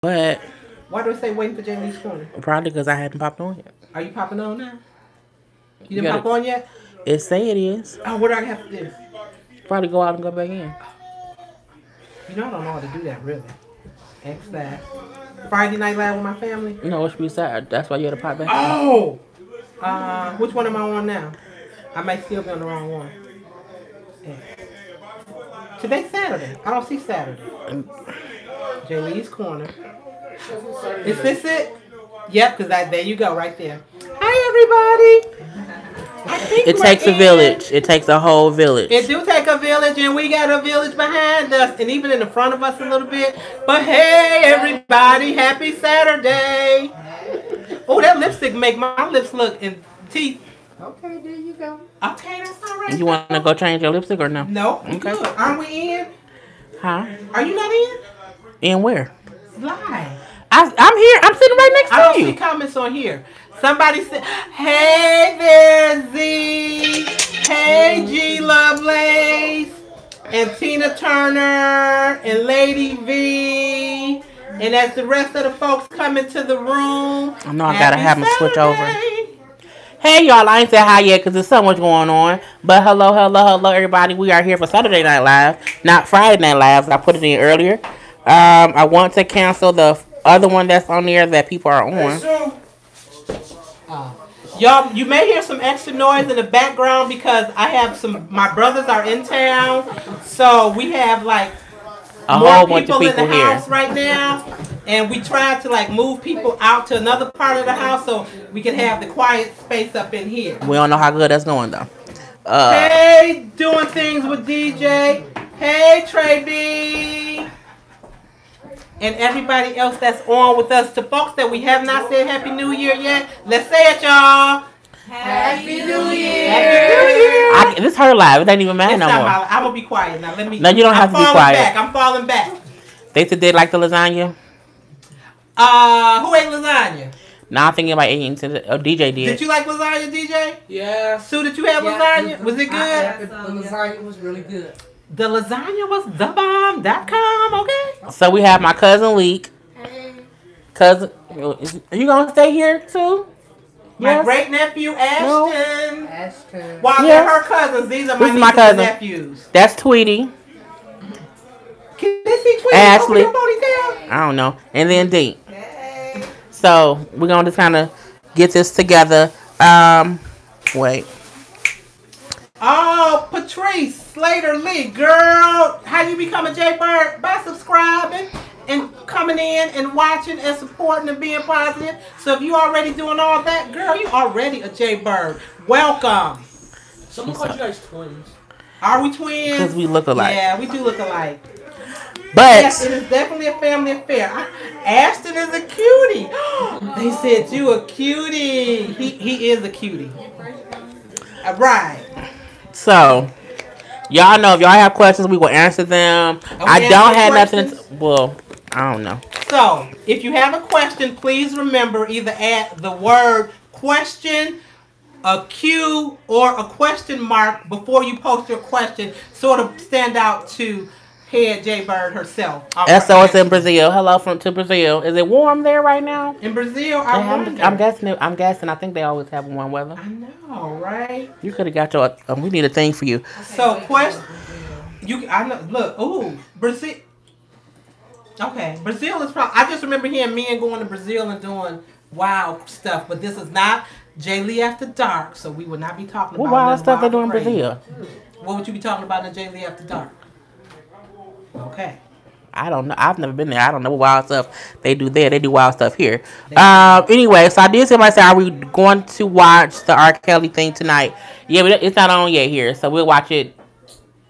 But Why do I say waiting for Jamie's corner? probably because I hadn't popped on yet. Are you popping on now? You didn't pop on yet? It say it is. Oh, what do I have to do? Probably go out and go back in. You know I don't know how to do that, really. X that. Friday Night Live with my family? You know, it should be sad. That's why you had to pop back. Oh! Which one am I on now? I might still be on the wrong one. Yeah. Today's Saturday. I don't see Saturday. J. Lee's Corner. Is this it? Yep, because there you go, right there. Hi, everybody. It takes a village. It takes a whole village. It do take a village, and we got a village behind us, and even in the front of us a little bit. But hey, everybody, happy Saturday. Oh, that lipstick make my lips look and teeth. Okay, there you go. Okay, that's all right. You want to go change your lipstick or no? No. Okay. Good. Aren't we in? Huh? Are you not in? In where? Live. I'm here. I'm sitting right next to you. I don't see comments on here. Somebody said, hey there, Z. Hey, G Lovelace. And Tina Turner. And Lady V. And as the rest of the folks come into the room. I know I got to have them switch over. Hey, y'all. I ain't said hi yet because there's so much going on. But hello, everybody. We are here for Saturday Night Live. Not Friday Night Live. I put it in earlier. I want to cancel the other one that's on there that people are on. Y'all, you may hear some extra noise in the background because I have my brothers are in town. So we have like a more whole bunch of people in the here house right now. And we tried to like move people out to another part of the house so we can have the quiet space up in here. We don't know how good that's going though. Hey, doing things with DJ. Hey, Trey B. And everybody else that's on with us. To folks that we have not said Happy New Year yet, let's say it, y'all. Happy New Year. Happy New Year. This her live. It doesn't even matter no more. I'm going to be quiet now. Let me. No, you don't have to be quiet. I'm falling back. They said they like the lasagna. Who ate lasagna? Nah, I'm thinking about eating today. DJ did. Did you like lasagna, DJ? Yeah. Sue, did you have lasagna? Was it good? The lasagna was really good. The lasagna was thebomb.com, okay? So we have my cousin Leek. Hey. Cousin, are you gonna stay here too? My great nephew Ashton. No. Ashton. While they're her cousins, these are my cousin nephews. That's Tweety. Can they see Tweety? Ashley. I don't know. And then D. Hey. So we're gonna just kind of get this together. Wait. Oh, Patrice Slater Lee, girl, how you become a Jaybird? By subscribing and coming in and watching and supporting and being positive. So if you already doing all that, girl, you already a Jaybird. Welcome. Someone called you guys twins. Are we twins? Because we look alike. Yeah, we do look alike. But yes, it is definitely a family affair. Ashton is a cutie. They said you a cutie. He is a cutie. Right. So, y'all know if y'all have questions, we will answer them. I don't have nothing. Well, I don't know. So, if you have a question, please remember either add the word question, a Q, or a question mark before you post your question. Sort of stand out to Head Jaybird herself. SOS in Brazil. Hello to Brazil. Is it warm there right now? In Brazil, I'm guessing. I think they always have warm weather. I know, right? You could have got your. We need a thing for you. So question. I know. Look. Ooh, Brazil. Okay, Brazil is probably. I just remember hearing men going to Brazil and doing wild stuff, but this is not J. Lee After Dark, so we would not be talking about. What wild stuff they do in Brazil? What would you be talking about in J. Lee After Dark? Okay. I don't know. I've never been there. I don't know what wild stuff they do there. They do wild stuff here. Anyway, so I did say myself, are we going to watch the R. Kelly thing tonight? Yeah, but it's not on yet here, so we'll watch it.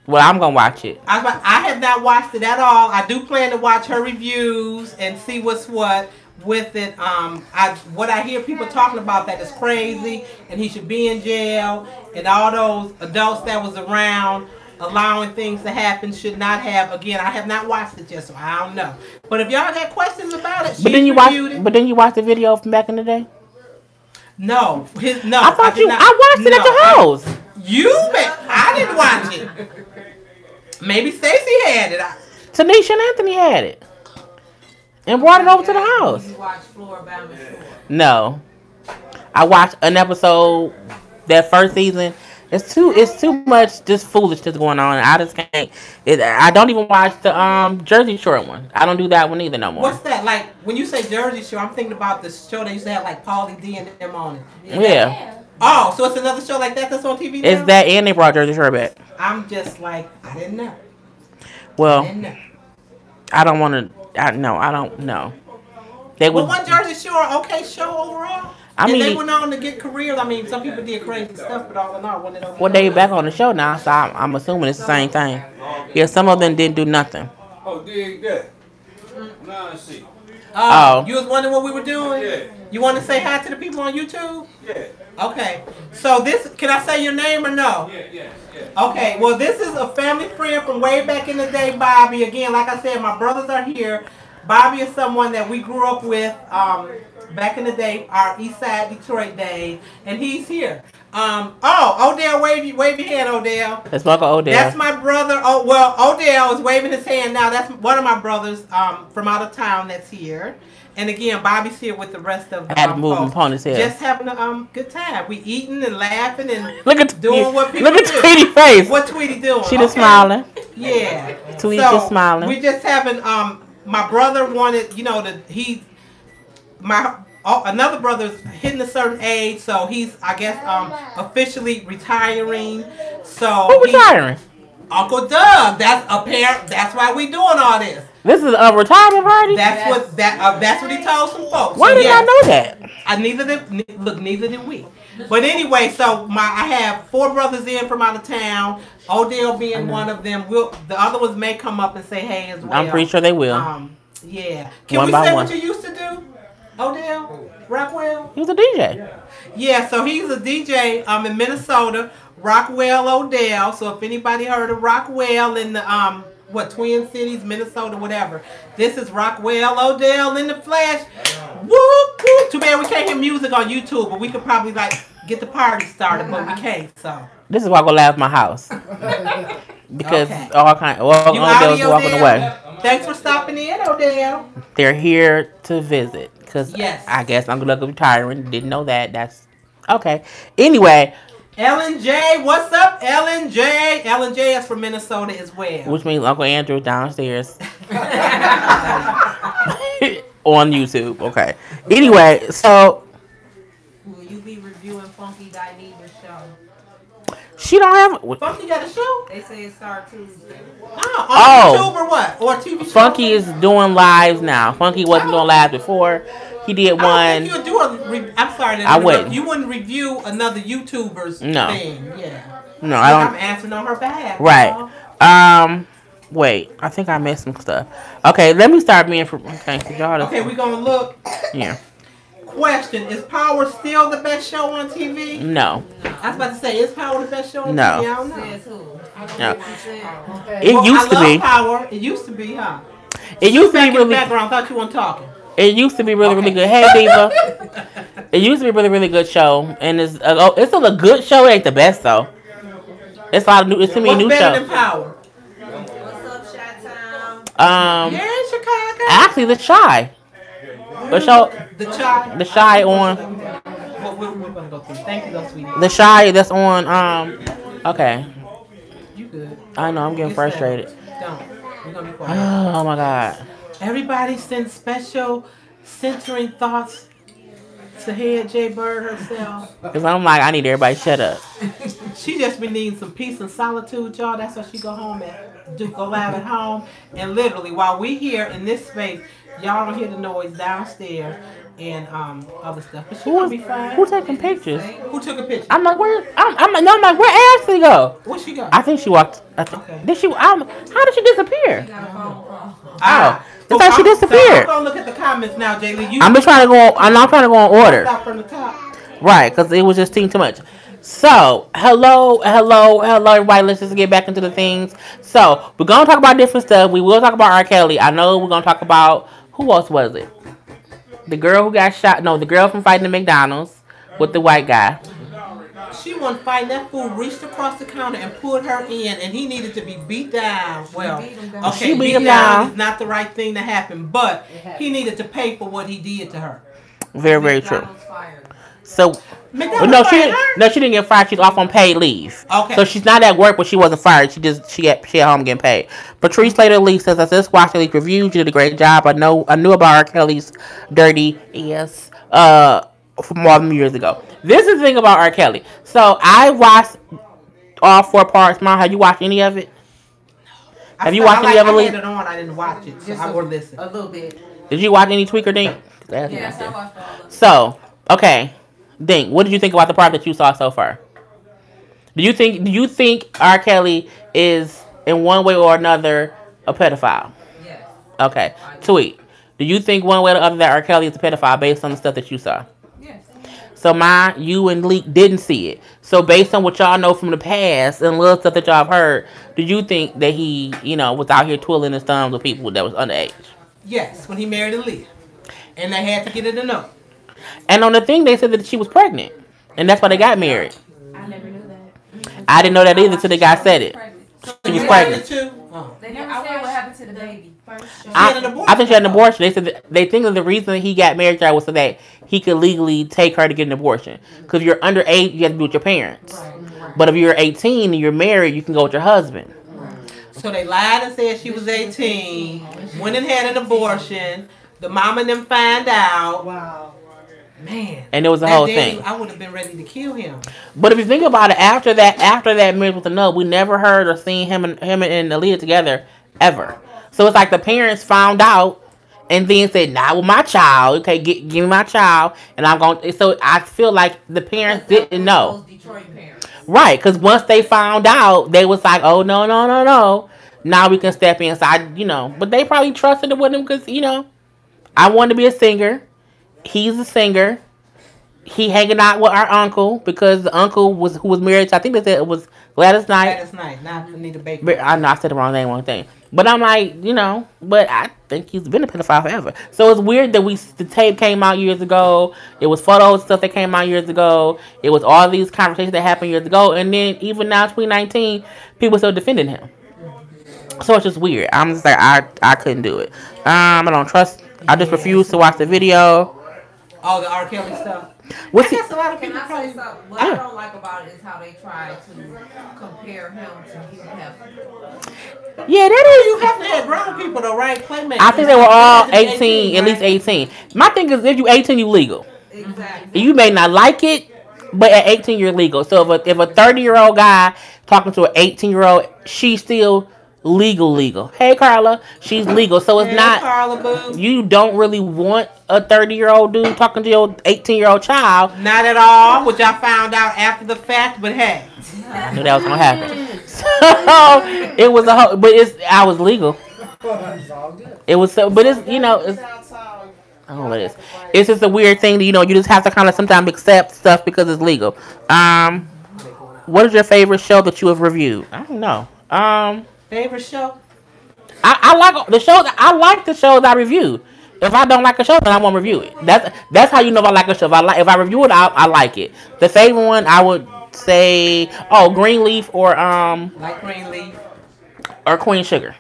Well, I'm going to watch it. I have not watched it at all. I do plan to watch her reviews and see what's what with it. What I hear people talking about that is crazy, and he should be in jail, and all those adults that was around allowing things to happen should not have. Again, I have not watched it yet, so I don't know. But if y'all got questions about it, but then you watch the video from back in the day. No, no. I thought I watched it at your house. I didn't watch it. Maybe Stacy had it. Tanisha and Anthony had it. and brought it over to the house. You watch Floribama Shore. No, I watched an episode that first season. It's too much just foolishness going on. I just can't. I don't even watch the Jersey Shore one. I don't do that one either no more. What's that? Like, when you say Jersey Shore, I'm thinking about the show they used to have, like, Pauly D and them on it. Yeah. Oh, so it's another show like that that's on TV now? It's that, and they brought Jersey Shore back. I'm just like, I didn't know. Well, I didn't know. I don't want to. No, I don't know. They would. Well, one Jersey Shore, okay show overall? I mean, and they went on to get careers. I mean, some people did crazy stuff, but all in all, when well, they back on the show now, so I'm assuming it's the same thing. Yeah, some of them didn't do nothing. Oh, dig that. Now I see. Oh. You was wondering what we were doing? Yeah. You want to say hi to the people on YouTube? Yeah. Okay. So this, can I say your name or no? Yeah. Okay. Well, this is a family friend from way back in the day, Bobby. Again, like I said, my brothers are here. Bobby is someone that we grew up with back in the day, our East Side Detroit days, and he's here. Odell, wave your hand, Odell. That's Michael Odell. That's my brother. Oh, well, Odell is waving his hand now. That's one of my brothers from out of town that's here. And again, Bobby's here with the rest of the I had to move him upon his head. Just having a good time. We eating and laughing and Look at doing what people Look at do. Tweety's face. What Tweety doing? She just smiling. Yeah. Tweety just smiling. We just having my brother wanted, another brother's hitting a certain age, so he's, I guess, officially retiring. So Who retiring? Uncle Doug. That's why we doing all this. This is a retirement party. That's what he told some folks. Why did I know that? Neither did we. But anyway, so I have 4 brothers in from out of town. Odell being one of them. The other ones may come up and say hey as well. I'm pretty sure they will. Yeah. Can One we by say one. what you used to do, Odell? Rockwell? He was a DJ. Yeah, so he's a DJ in Minnesota. Rockwell Odell. So if anybody heard of Rockwell in the Twin Cities, Minnesota, whatever. This is Rockwell Odell in the flesh. Whoop, whoop. Too bad we can't hear music on YouTube, but we could probably get the party started, but we can't. So this is why I go laugh at my house. Because all kind of Odell's walking away. Thanks for stopping in, Odell. They're here to visit. Because yes. I guess Uncle Doug is retiring. Didn't know that. That's okay. Anyway. Ellen J, what's up, Ellen J? Ellen J is from Minnesota as well. Which means Uncle Andrew downstairs. On YouTube. Okay. Anyway, so. Will you be reviewing Funky Dinevah's show? She don't have. Funky got a show? They say it starts Tuesday. On YouTube or what? Or TV show? Funky is doing lives now. Funky wasn't doing lives before. He did one. I'm sorry. I wouldn't. You wouldn't review another YouTuber's thing. Yeah. No, I don't. I'm answering on her behalf. Right. Wait. I think I missed some stuff. Okay, let me start being for. Okay, we're gonna look. Yeah. Question: is Power still the best show on TV? No. I was about to say, is Power the best show on no. TV? I don't know. No. It used to be. Power. It used to be, huh? It used to be really. In the background, thought you weren't talking. It used to be really, really good. Hey, Diva. It used to be a really, really good show, and it's still a good show. It ain't the best though. It's a lot of new. It's to me a new show. What's better than Power? What's up, Chi-Town? Yeah, Chicago. Actually, The Shy. The show. The Shy on. We're gonna go through. Thank you, though, sweetie. The Shy that's on. Okay. You good? I know. I'm getting frustrated. Don't. We're gonna be quiet. Oh my God. Everybody sends special centering thoughts to Head J Bird herself. Because I'm like, I need everybody to shut up. She just been needing some peace and solitude, y'all. That's why she go home go live at home. And literally, while we here in this space, y'all don't hear the noise downstairs and other stuff. But she gonna be fine. Who's taking pictures? Who took a picture? I'm like, where? I'm like, where Ashley go? Where she go? I think she walked. Okay. Did she? How did she disappear? So it's like she disappeared. So I'm gonna look at the comments now, Jaylee. I'm just trying to go. I'm not trying to go in order. Stop from the top. Right, because it was just too much. So, hello, everybody. Let's just get back into the things. So, we're gonna talk about different stuff. We will talk about R. Kelly. I know we're gonna talk about who else was it? The girl who got shot. No, the girl from fighting the McDonald's with the white guy. She wasn't fighting. That fool reached across the counter and pulled her in, and he needed to be beat down. Well, okay, She beat him down. is not the right thing to happen, but he needed to pay for what he did to her. Very, very true. McDonald's fired. So, McDonald's no, fired her? she didn't get fired. She's off on paid leave. Okay. So she's not at work, but she wasn't fired. She at home getting paid. Patrice Slater Lee says, "I just watched the leak review. You did a great job. I knew about R. Kelly's dirty ass from more than years ago. This is the thing about R. Kelly. So I watched all 4 parts. Mom, have you watched any of it? Have you watched any of it? I had it on. I didn't watch it. So I will listen. A little bit. Did you watch any Tweaker Dink? Yes, I watched all of it. So, okay, Dink, what did you think about the part that you saw so far? Do you think R. Kelly is in one way or another a pedophile? Yes. Okay, Tweet. Do you think one way or the other that R. Kelly is a pedophile based on the stuff that you saw? Yes. So you and Leak didn't see it. So based on what y'all know from the past and little stuff that y'all have heard, do you think that he, was out here twiddling his thumbs with people that was underage? Yes, when he married Aaliyah. And they had to get it to know. And on the thing, they said that she was pregnant. And that's why they got married. I never knew that. I didn't know that either until the guy said it. She was pregnant. Too? They never said what happened to the baby. I think she had an abortion. They said they think that the reason he got married to her was so that he could legally take her to get an abortion. Because if you're underage, you have to be with your parents. But if you're 18 and you're married, you can go with your husband. So they lied and said she was 18, went and had an abortion. The mom and them find out. Wow. Man. And it was a whole thing. I would have been ready to kill him. But if you think about it, after that marriage with the nub, we never heard or seen him and Aaliyah together ever. So it's like the parents found out and then said, "Not with my child. Okay, give me my child, and I'm going." So I feel like the parents didn't know. Detroit parents. Right, because once they found out, they was like, "Oh no, no, no, no! Now we can step inside," But they probably trusted it with him because I wanted to be a singer. He's a singer. He hanging out with our uncle because the uncle who was married to, I think they said it was Gladys Knight. Gladys Knight, not Anita Baker. I know I said the wrong thing, But I'm like, but I think he's been a pedophile forever. So it's weird that the tape came out years ago. It was photos stuff that came out years ago. It was all these conversations that happened years ago. And then even now, 2019, people still defending him. So it's just weird. I'm just like, I couldn't do it. I don't trust. I just refuse to watch the video. All the R. Kelly stuff. What's I guess a lot of people Can I probably... say something? What I don't like about it is how they try to compare him to Hugh Hefner. Yeah, that is. You have to have grown people though, right? Playmakers. I think they were all 18, 18, at least 18. My thing is, if you 18, you legal. Exactly. You may not like it, but at 18, you're legal. So if a 30-year-old guy talking to an 18-year-old, she's still legal. Hey, Karla, she's legal. So it's not. Karla, boo. You don't really want a 30-year-old dude talking to your 18-year-old child. Not at all, which I found out after the fact, but hey. I knew that was gonna happen. So it was a whole, but I was legal. It was so, but it's it's. I don't know what it is. It's just a weird thing that you just have to kind of sometimes accept stuff because it's legal. What is your favorite show that you have reviewed? I don't know. Favorite show? I like the shows. I like the shows I review. If I don't like a show, then I won't review it. That's how you know if I like a show. If I review it, I like it. The favorite one I would say, Greenleaf or Like Greenleaf or Queen Sugar.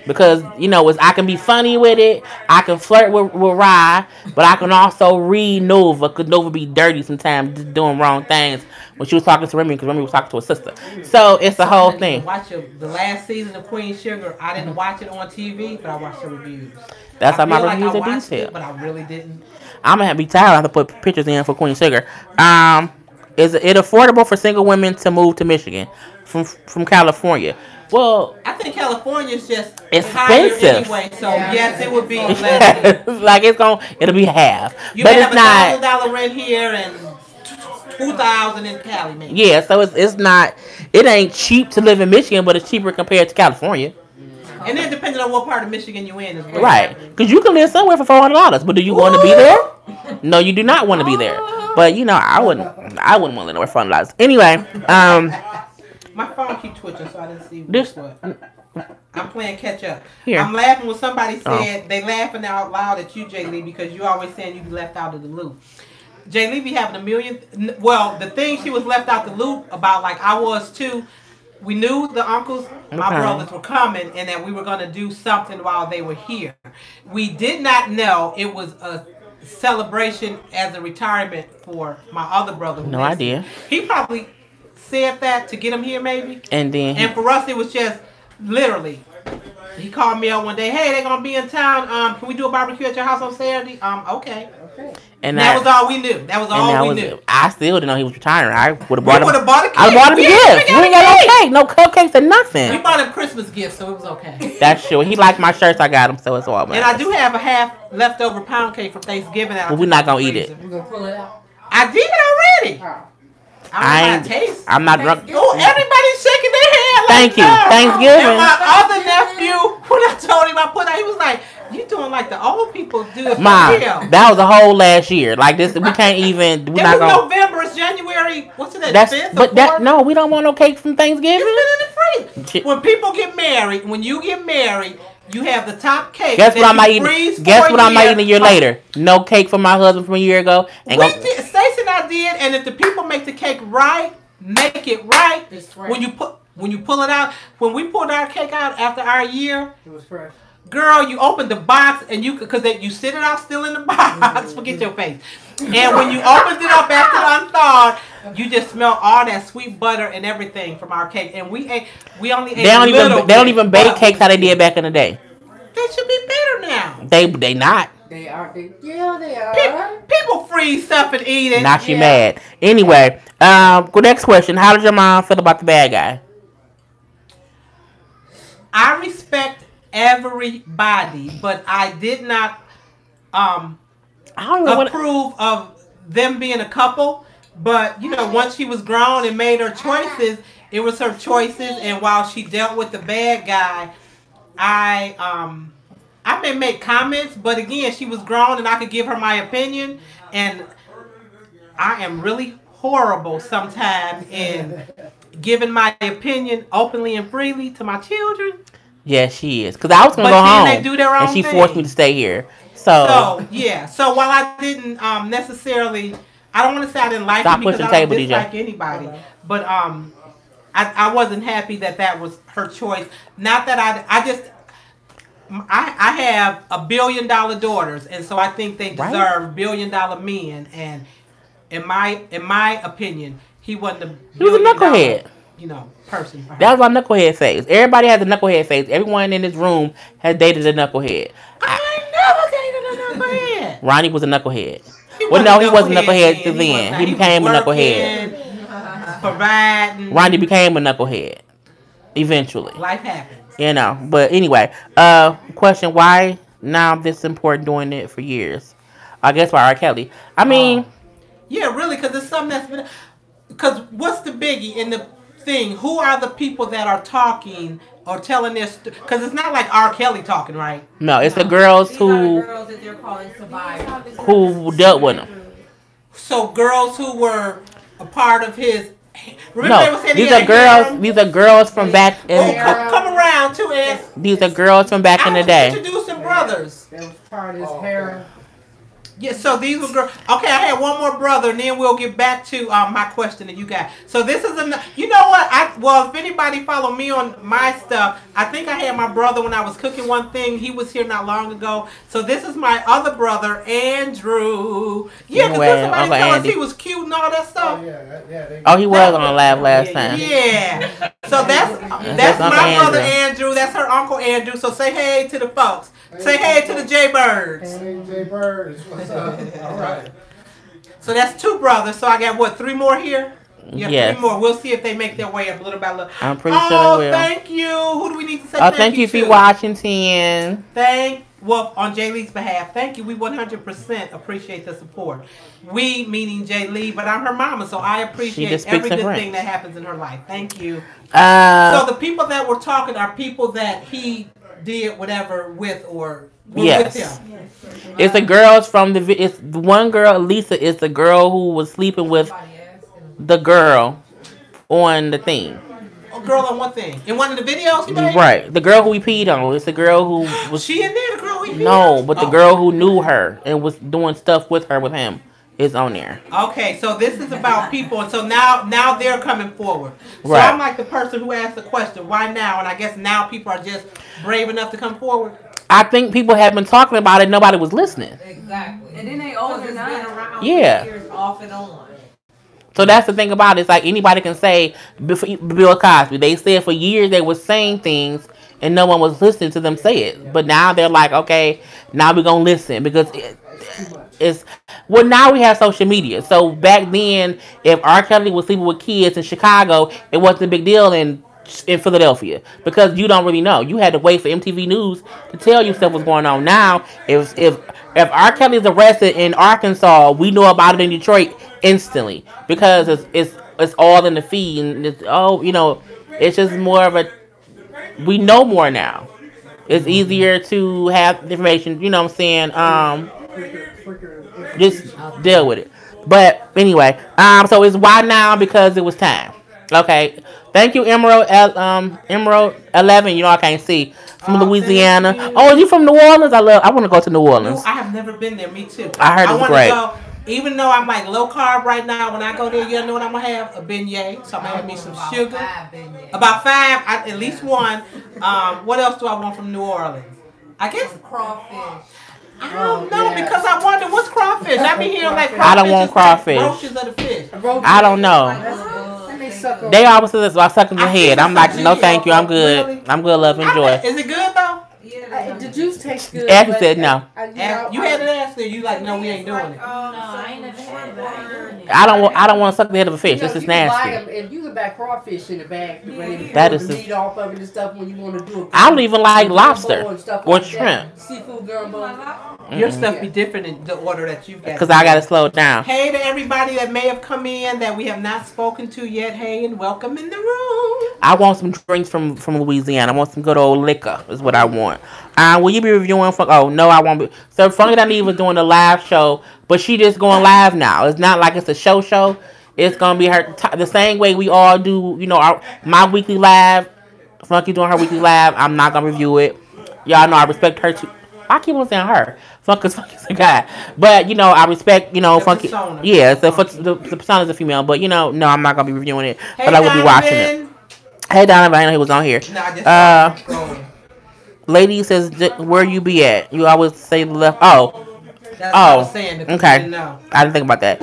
Because I can be funny with it, I can flirt with Rye, but I can also read Nova because Nova be dirty sometimes, just doing wrong things. When she was talking to Remy, because Remy was talking to her sister, so it's the whole thing. Watch the last season of Queen Sugar. I didn't watch it on TV, but I watched the reviews. That's how my feel reviews I are watched detailed. it, but I really didn't. I'm gonna be tired. I have to put pictures in for Queen Sugar. Is it affordable for single women to move to Michigan from California? Well, I think California is just expensive higher anyway, so yes, it would be less. like it'll be half, You but have it's not. $1,000 rent here and $2,000 in Cali, man. Yeah, so it's not. It ain't cheap to live in Michigan, but it's cheaper compared to California. And then depending on what part of Michigan you're in as well. Right, because you can live somewhere for $400, but do you want to be there? No, you do not want to be there. But I wouldn't want to live nowhere for $400. Anyway, my phone keep twitching, so I didn't see This- what. I'm playing catch up. Here. I'm laughing when somebody said they laughing out loud at you, Jay Lee, because you always saying you be left out of the loop. Jay Lee be having a million. Well, the thing she was left out the loop about, like I was too. We knew the uncles, my brothers were coming, and that we were going to do something while they were here. We did not know it was a celebration as a retirement for my other brother. No idea. He probably said that to get him here, maybe. And for us, it was just literally. He called me up one day. Hey, they're gonna be in town. Can we do a barbecue at your house on Saturday? Okay. And that was all we knew. That was all we knew. I still didn't know he was retiring. I would have bought him. Bought a cake. I bought him a gift. We ain't got no cake, no cupcakes, or nothing. We bought him Christmas gifts, so it was okay. That's true. He liked my shirts. I got him, so it's all right. And I do have a half leftover pound cake from Thanksgiving. But we're not gonna eat it. We're gonna pull it out. I did it already. Oh. I'm not drunk. Oh, everybody's shaking their head. Thank you. Thanksgiving. And my other nephew, when I told him I put out, he was like, "You doing like the old people do?" Mom, that was a whole last year. Like this, we can't even. We're not gonna. November. It's January. What's it? That's 5th. But that no, we don't want no cake from Thanksgiving. It's been in the fridge. When people get married, when you get married, you have the top cake. Guess what I'm eating? Guess what I'm eating a year later? No cake for my husband from a year ago. Stacey and I did, and if the people make the cake right, make it right. When you pull it out, when we pulled our cake out after our year, it was fresh. Girl, you open the box and you sit it out still in the box. Forget your face. And when you opened it up after it unthawed, you just smell all that sweet butter and everything from our cake. And we only ate They don't even bake cakes how they did back in the day. They should be better now. They not. They are. They are. People freeze stuff and eat it. Now she mad. Anyway, next question. How did your mom feel about the bad guy? I respect everybody, but I did not approve of them being a couple. But once she was grown and made her choices, it was her choices. And while she dealt with the bad guy, I may make comments, but again, she was grown and I could give her my opinion. And I am really horrible sometimes in giving my opinion openly and freely to my children. Yeah, she is. Because I was going to go home. They do their own and she thing. forced me to stay here. So while I didn't necessarily, I don't want to say I didn't like Stop him because pushing I don't table, dislike DJ. anybody. But I wasn't happy that was her choice. Not that I have $1 billion daughters, and so I think they deserve $1 billion men. And in my opinion, he wasn't he was a knucklehead. Person. That was my knucklehead phase. Everybody has a knucklehead phase. Everyone in this room has dated a knucklehead. I never dated a knucklehead. Ronnie was a knucklehead. He wasn't a knucklehead to then. He became a knucklehead. Providing. Ronnie became a knucklehead. Eventually. Life happens. But anyway, question, why now this important doing it for years? I guess by R. Kelly. I mean. Yeah, really, because it's something that's been. Because what's the biggie in the thing? Who are the people that are talking or telling this? Because it's not like R. Kelly talking, right? No, it's the girls who. The girls that they're calling survivors. Who dealt with him. So girls who were a part of his. Remember they were saying these are girls. These are girls from back in. Come around too, Ed. These are girls from back in the day. Introducing brothers. That was part of his hair. Yeah, so these were girls. Okay, I had one more brother, and then we'll get back to my question that you got. So this is you know what? If anybody follow me on my stuff, I think I had my brother when I was cooking one thing. He was here not long ago. So this is my other brother, Andrew. Yeah, because somebody tell us he was cute and all that stuff. He was on the lab last time. Yeah. So that's my brother Andrew. That's her uncle Andrew. So say hey to the folks. Say hey to the Jaybirds. Hey, Jaybirds. What's up? All right. So that's 2 brothers. So I got 3 more here? Yeah, 3 more. We'll see if they make their way up little by little. I'm pretty sure they will. Thank you. Who do we need to say thank you to? Thank you for Washington. On Jay Lee's behalf, thank you. We 100% appreciate the support. We, meaning Jay Lee, but I'm her mama, so I appreciate every good thing that happens in her life. Thank you. So the people that we're talking are people that he did whatever with or with him. It's the girls from it's the one girl, Lisa, is the girl who was sleeping with the girl on the thing. A girl on what thing? In one of the videos he made? Right. The girl who he peed on. It's the girl who was... She in there, the girl he peed on? No, but the girl who knew her and was doing stuff with her with him. is on there. Okay, so this is about people, and so now they're coming forward. So Right. I'm like the person who asked the question, why now? And I guess now people are just brave enough to come forward. I think people have been talking about it. Nobody was listening. Exactly. And then they Because older it's now. been around Yeah. for years off and on. So that's the thing about it. It's like anybody can say Bill Cosby. They said for years they were saying things and no one was listening to them say it. But now they're like, okay, now we're gonna listen because it's well now we have social media. So back then, if R. Kelly was sleeping with kids in Chicago, it wasn't a big deal in Philadelphia because you don't really know. You had to wait for MTV News to tell you stuff was going on. Now, if R. Kelly's arrested in Arkansas, we know about it in Detroit instantly because it's all in the feed and it's just more of a we know more now. It's easier to have information. You know what I'm saying? Just deal with it. But anyway, so it's why now because it was time. Okay. Thank you, Emerald. Emerald 11. You know I can't see from Louisiana. Oh, you from New Orleans? I want to go to New Orleans. I have never been there. Me too. I heard it's wanna great. Go, even though I'm like low carb right now, when I go there, you know what I'm gonna have? A beignet. So I'm gonna have me some sugar. About 5, at least one. What else do I want from New Orleans? I guess Crawfish. I don't know because I wonder what's crawfish. I be hearing like crawfish. I don't want is like crawfish. roaches of the fish. I don't know. And they suck on. They always say this about sucking the I head. think I'm like, it's no, a thank you. I'm Really? good. I'm good. Love, enjoy. Is it good though? The juice tastes good. Ashley but said no. You had it asked her. You like, no, we ain't doing it. No, I ain't never had it, but I ain't doing it. I don't want to suck the head of a fish. This is nasty. And you can buy crawfish in the bag. That is the the- meat off of it and stuff when you want to do it. I don't even like lobster and stuff or like that. shrimp Seafood gumbo. Your stuff be different in the order that you've got. because I got to slow it down. Hey to everybody that may have come in that we have not spoken to yet. Hey, and welcome in the room. I want some drinks from Louisiana. I want some good old liquor is what I want. Will you be reviewing? Oh, no, I won't be. So Funky Donnie was doing the live show, but she just going live now. It's not like it's a show. It's going to be her the same way we all do, my weekly live. Funky doing her weekly live. I'm not going to review it. Y'all know I respect her too. I keep on saying her. Funky's a guy. But, I respect, Funky. Persona. Yeah, the persona's a female. But, no, I'm not going to be reviewing it. Hey, but I will be watching it. Donovan. Hey, Donovan, I know he was on here. No, I just scrolling. Lady says, where you be at? You always say left. Oh, That's what I was saying. Because okay. you didn't know. I didn't think about that.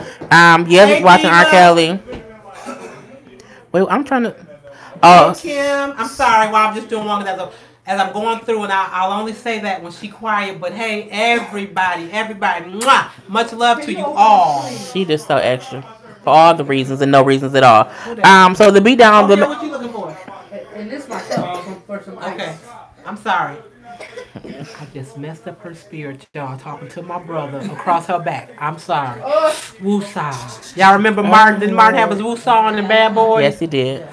Yes, Hey, watching R. Diva. Kelly. Wait, I'm trying to. Hey, Oh, Kim, I'm sorry. Well, I'm just doing one as I'm going through, and I'll only say that when she quiet. But hey, everybody, mwah, much love to you all. she just so extra for all the reasons and no reasons at all. So the beat down. Okay, what you looking for? And this my cup for some ice. Okay, I'm sorry. I just messed up her spirit, y'all, talking to my brother across her back. I'm sorry. Woosah. Y'all remember Martin? Didn't Martin have his woosah on the Bad Boy? Yes, he did.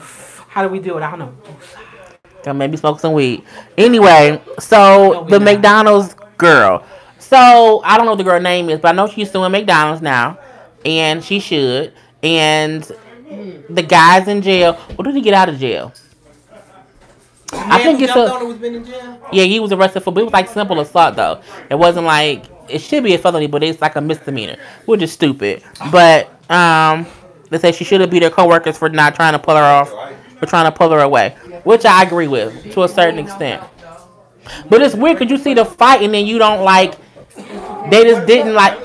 How do we do it? I don't know. Woosah. Gonna make me smoke some weed. Anyway, so the McDonald's girl. So I don't know what the girl name is, but I know she's suing McDonald's now, and she should. And the guy's in jail. What did he get out of jail? I think it's who's been in jail. Yeah, he was arrested for, but it was like simple assault though. It wasn't like it should be a felony, but it's like a misdemeanor, which is stupid. But they say she should have beat her coworkers for not trying to pull her off, for trying to pull her away, which I agree with to a certain extent. But it's weird because you see the fight and then you don't like. They just didn't like.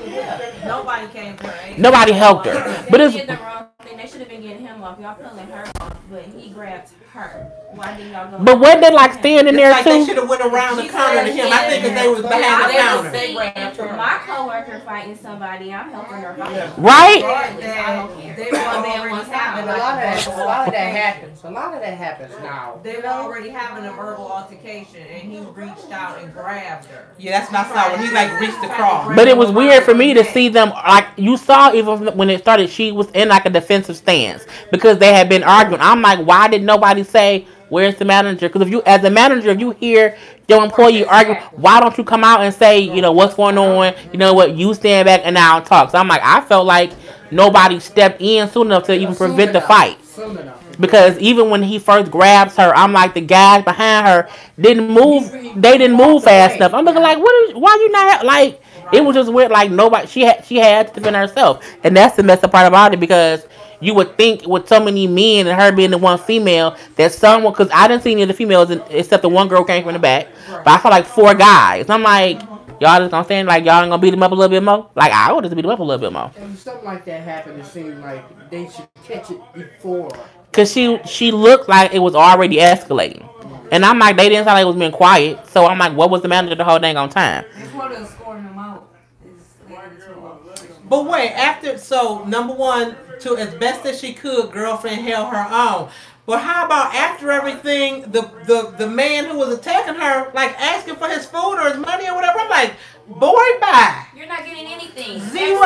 Nobody came for her. Nobody helped her. But They it's did the wrong thing. They should have been getting him off. Y'all pulling her off, but he grabbed her. Why didn't y'all go? but wasn't they like standing there Like they too? should have went around the counter to him. I think that they was behind the counter. They grabbed her. My coworker fighting somebody. I'm helping her fight. Right? They were already having A lot of that happens. A lot of that happens now. They were already having a verbal altercation, and he reached out and grabbed her. Yeah, that's what I saw when he like reached across. But it was weird for me to see them, like, you saw even when it started, she was in like a defensive stance because they had been arguing. I'm like, why did nobody say, where's the manager? Because if you, as a manager, if you hear your employee argue, why don't you come out and say, what's going on? You know what, you stand back and now talk. So I'm like, I felt like nobody stepped in soon enough to even prevent the fight. Soon enough. Because even when he first grabs her, I'm like, the guys behind her didn't move. They didn't move fast enough. I'm looking like, why you not like? It was just weird. Like nobody, she had to defend herself, and that's the messed up part about it because you would think with so many men and her being the one female that someone, because I didn't see any of the females except the one girl came from the back, but I saw like 4 guys. I'm like, y'all just gonna stand like y'all ain't gonna beat them up a little bit more? Like I would just beat them up a little bit more. And something like that happened, it seemed like they should catch it before. Cause she looked like it was already escalating, and I'm like they didn't sound like it was being quiet. So I'm like, what was the manager the whole dang on time? It's one of the scoring them out. But wait, after so number one, to as best as she could, girlfriend held her own. But how about after everything, the man who was attacking her, like asking for his food or his money or whatever? I'm like, boy, bye. You're not getting anything. Zero.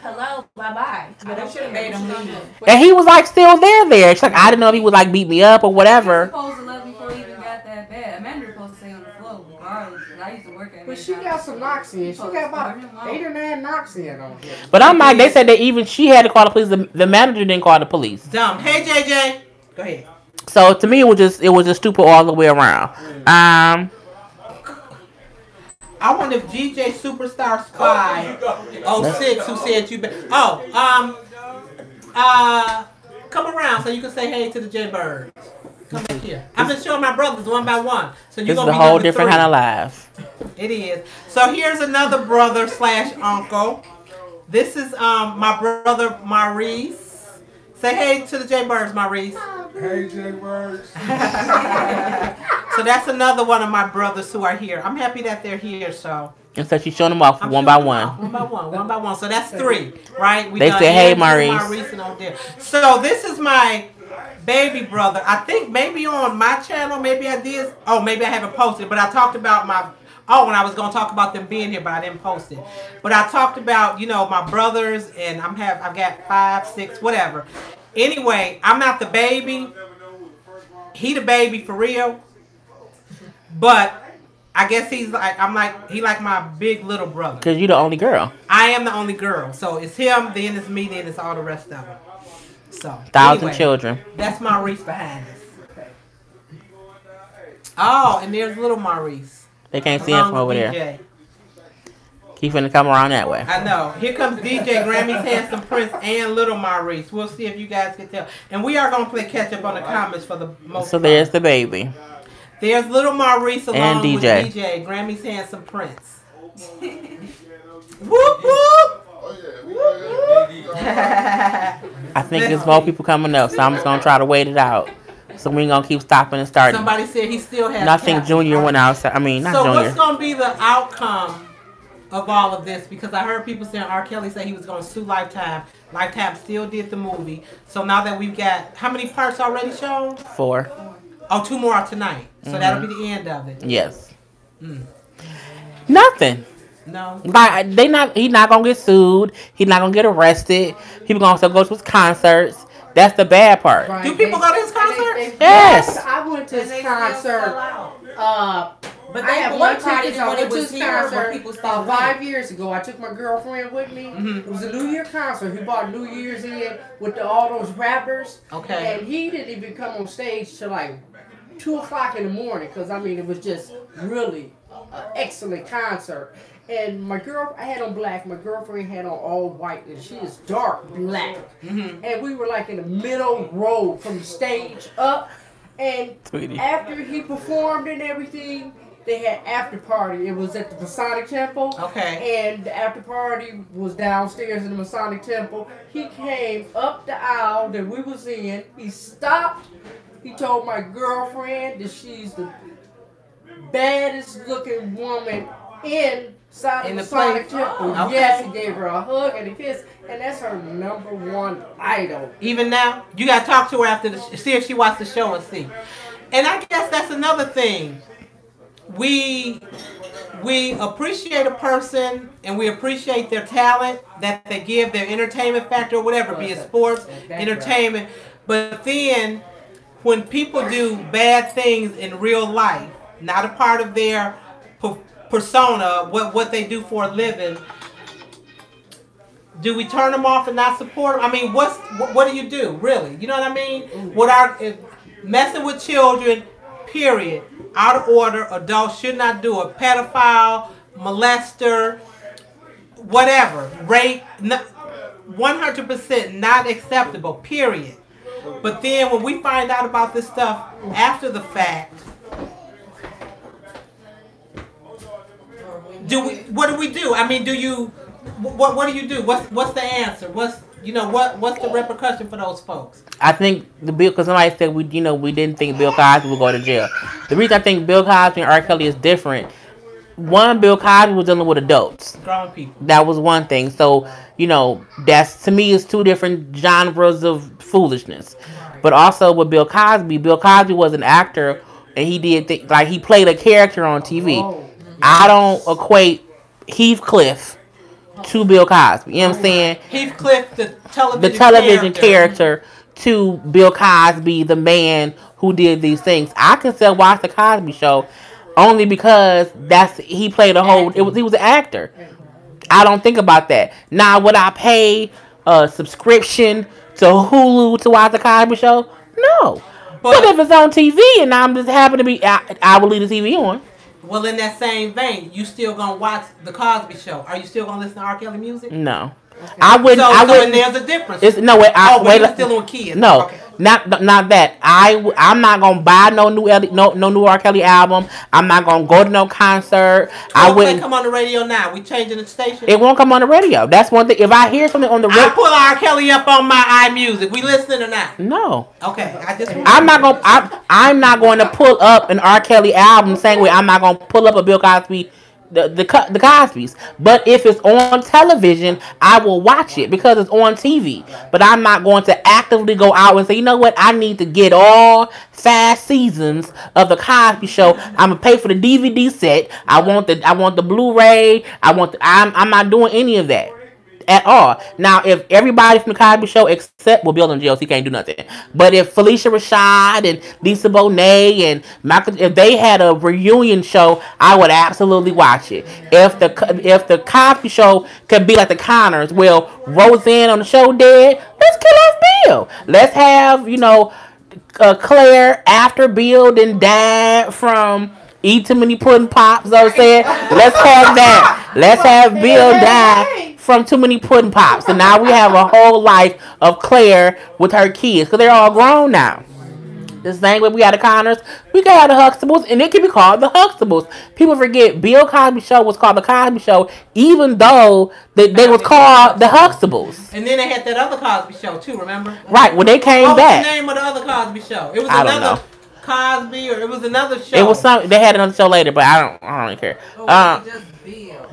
Hello, bye bye. They should have made him leave. And he was like still there. She's like, I didn't know if he would like beat me up or He whatever. was supposed to love before he even got that bad. Amanda was supposed to stay on the floor regardless. And I used to work at But she got some knocks in. She got about 8 or 9 knocks in on him. But I'm like, they said that even she had to call the police. The manager didn't call the police. Dumb. Hey JJ, go ahead. So to me, it was just stupid all the way around. I wonder if DJ Superstar Spy 06 who said you. Come around so you can say hey to the J Birds. Come back here. I'm just showing my brothers one by one. So you're This is gonna a be whole number different 3. kind of life. It is. So here's another brother / uncle. This is my brother Maurice. Say hey to the J Birds, Maurice. Hey, J Birds. So that's another one of my brothers who are here. I'm happy that they're here. So And so she's showing them off I'm one showing by them one. off, one by one. So that's 3, right? We They done said, "Hey, Andrew, Maurice." and Odell. So this is my baby brother. I think maybe on my channel, maybe I did. Oh, maybe I haven't posted, but I talked about my. Oh, when I was gonna talk about them being here, but I didn't post it. But I talked about my brothers, and I've got 5, 6, whatever. Anyway, I'm not the baby. He the baby for real. But I guess he like my big little brother. Because you're the only girl. I am the only girl. So it's him, then it's me, then it's all the rest of them. So 1,000 children. That's Maurice behind us. Oh, and there's little Maurice. They can't see him from over there. Keep finna come around that way. I know. Here comes DJ Grammy's Handsome Prince and Little Maurice. We'll see if you guys can tell. And we are going to play catch up on the comments for the most So part. there's the baby. There's Little Maurice along And DJ. with DJ Grammy's Handsome Prince. Whoop whoop! I think there's more people coming up, so I'm just gonna try to wait it out. So we ain't gonna keep stopping and starting. Somebody said he still has. And I think cats. Junior went outside. I mean, not So Junior. what's gonna be the outcome of all of this? Because I heard people saying R. Kelly said he was gonna sue Lifetime. Lifetime still did the movie. So now that we've got how many parts already shown? 4. Oh, 2 more are tonight. So that'll be the end of it. Yes. Nothing. No. Like he's not gonna get sued. He's not gonna get arrested. People gonna still go to his concerts. That's the bad part. Right. Do people go to his concerts? Yes. I went to his They still concert. sell out. But they I have boycotted one ticket. it I when went it to was his here, but concert people still about 5 years ago. I took my girlfriend with me. It was a New Year concert. He bought New Year's in with all those rappers. Okay. And he didn't even come on stage till like 2 o'clock in the morning because I mean it was just really an excellent concert. And my I had on black. My girlfriend had on all white, and she is dark black. And we were like in the middle row from the stage up. And Sweetie. after he performed and everything, they had after party. It was at the Masonic Temple. Okay. And the after party was downstairs in the Masonic Temple. He came up the aisle that we was in. He stopped. He told my girlfriend that she's the baddest looking woman inside In the the Masonic place. Temple. Okay. Yes, he gave her a hug and a kiss. And that's her #1 idol. Even now, you gotta talk to her after see if she watched the show and see. And I guess that's another thing. We appreciate a person and we appreciate their talent that they give, their entertainment factor or whatever, be it sports, entertainment. But then when people do bad things in real life, not a part of their persona, what they do for a living, do we turn them off and not support them? I mean, what do you do, really? You know what I mean? Messing with children, period, out of order. Adults should not do it. Pedophile, molester, whatever, rape, 100% not acceptable, period. But then when we find out about this stuff after the fact, what do we do? I mean, what do you do? What's the answer? What's the repercussion for those folks? I think because somebody said we didn't think Bill Cosby would go to jail. The reason I think Bill Cosby and R. Kelly is different. One, Bill Cosby was dealing with adults. Grown people. That was one thing. So, that's, to me, is two different genres of foolishness. But also with Bill Cosby was an actor, and he did he played a character on TV. I don't equate Heathcliff to Bill Cosby. You know what I'm saying? Heathcliff, the television character to Bill Cosby, the man who did these things. I can still watch the Cosby Show. Only because he played a whole. He was an actor. I don't think about that. Now, would I pay a subscription to Hulu to watch the Cosby Show? No. But if it's on TV and I'm just happy to be, I will leave the TV on. Well, in that same vein, you still gonna watch the Cosby Show? Are you still gonna listen to R. Kelly music? No. Okay. I wouldn't. And there's a difference. Wait. Still on kids. No. Okay. Not that. I'm not gonna buy no new R. Kelly album. I'm not gonna go to no concert. I wouldn't come on the radio now. We changing the station. It won't come on the radio. That's one thing. If I hear something on the radio, I pull R. Kelly up on my iMusic. We listening or not? No. Okay. I'm not going to pull up an R. Kelly album the same way I'm not gonna pull up a Bill Cosby. The Cosbys. But if it's on television, I will watch it because it's on TV. But I'm not going to actively go out and say, you know what, I need to get all 5 seasons of the Cosby Show. I'm gonna pay for the DVD set. I want the Blu-ray. I'm not doing any of that at all. Now, if everybody from the Cosby Show except Bill in jail, so he can't do nothing. But if Felicia Rashad and Lisa Bonet and Michael, if they had a reunion show, I would absolutely watch it. If the Cosby Show could be like the Connors, well, Roseanne on the show dead, let's kill off Bill. Let's have Claire after Bill then died from eat too many pudding pops. So I'm saying, let's have that. Let's have Bill die from too many pudding pops. And now we have a whole life of Claire with her kids because they're all grown now. The same way we had the Connors, we can have the Huxtables, and it can be called the Huxtables. People forget Bill Cosby Show was called the Cosby Show, even though they was called the Huxtables. And then they had that other Cosby Show too. Remember? Right when they came back. What was the name of the other Cosby Show? It was I don't know. Cosby, or it was another show. It was some. They had another show later, but I don't really care. Just Bill.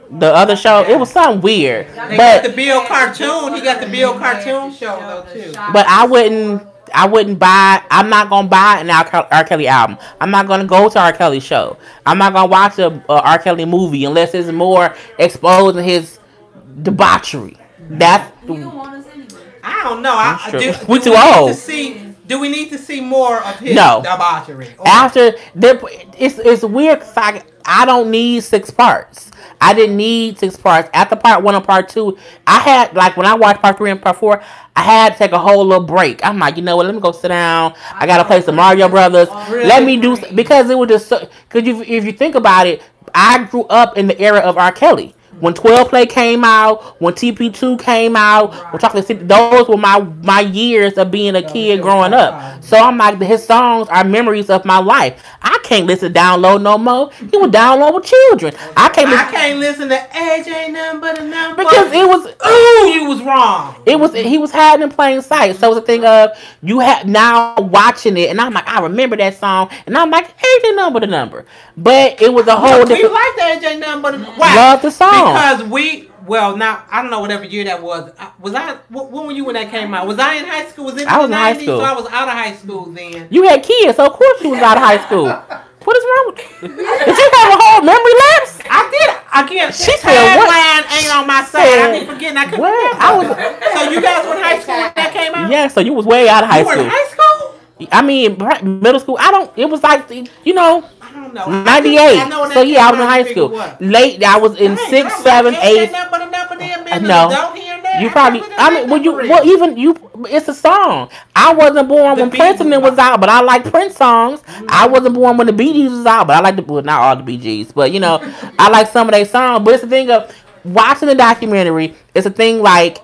The other show, it was something weird. They got the Bill cartoon. He got the Bill cartoon show though too. But I wouldn't buy. I'm not gonna buy an R. Kelly album. I'm not gonna go to R. Kelly show. I'm not gonna watch a R. Kelly movie unless it's more exposing his debauchery. That's. You don't want us anyway. I don't know. We too old. Do we need to see more of his No. debauchery? After it's weird. Cause I don't need 6 parts. I didn't need 6 parts. After part 1 and part 2, I had when I watched part 3 and part 4, I had to take a whole little break. I'm like, you know what? Let me go sit down. I gotta play some Mario Brothers. Let me do because it was just because if you think about it, I grew up in the era of R. Kelly. When 12 Play came out, when TP2 came out, when Chocolate City, those were my years of being a kid growing up. So I'm like, his songs are memories of my life. I can't listen to Download no more. He would download with children. I can't listen to Age Ain't Nothing But a Number. Because it was, you was wrong. He was hiding in plain sight. So it's a thing of, you have now watching it, and I'm like, I remember that song, and I'm like, Age Ain't Nothing But a Number. But it was a whole different. We liked Age Ain't Nothing But a Number. Love the song. Because now I don't know whatever year that was. When were you when that came out? Was I in high school? Was it in I was the in high 90s? school. So I was out of high school then. You had kids, so of course you was out of high school. What is wrong with you? Did you have a whole memory lapse? I did. Again, she said timeline ain't on my side. I keep forgetting. I couldn't remember. So you guys were in high school when that came out? Yeah, so you was way out of high school. You were in high school? I mean, middle school. It was like, I don't know. 98. So yeah, I was in high school. Late, I was in 6th, 7th, 8th. No, you probably. It's a song. I wasn't born when Prince and them was out, but I like Prince songs. I wasn't born when the Bee Gees was out, but I like not all the Bee Gees, but I like some of their songs. But it's the thing of watching the documentary, it's a thing like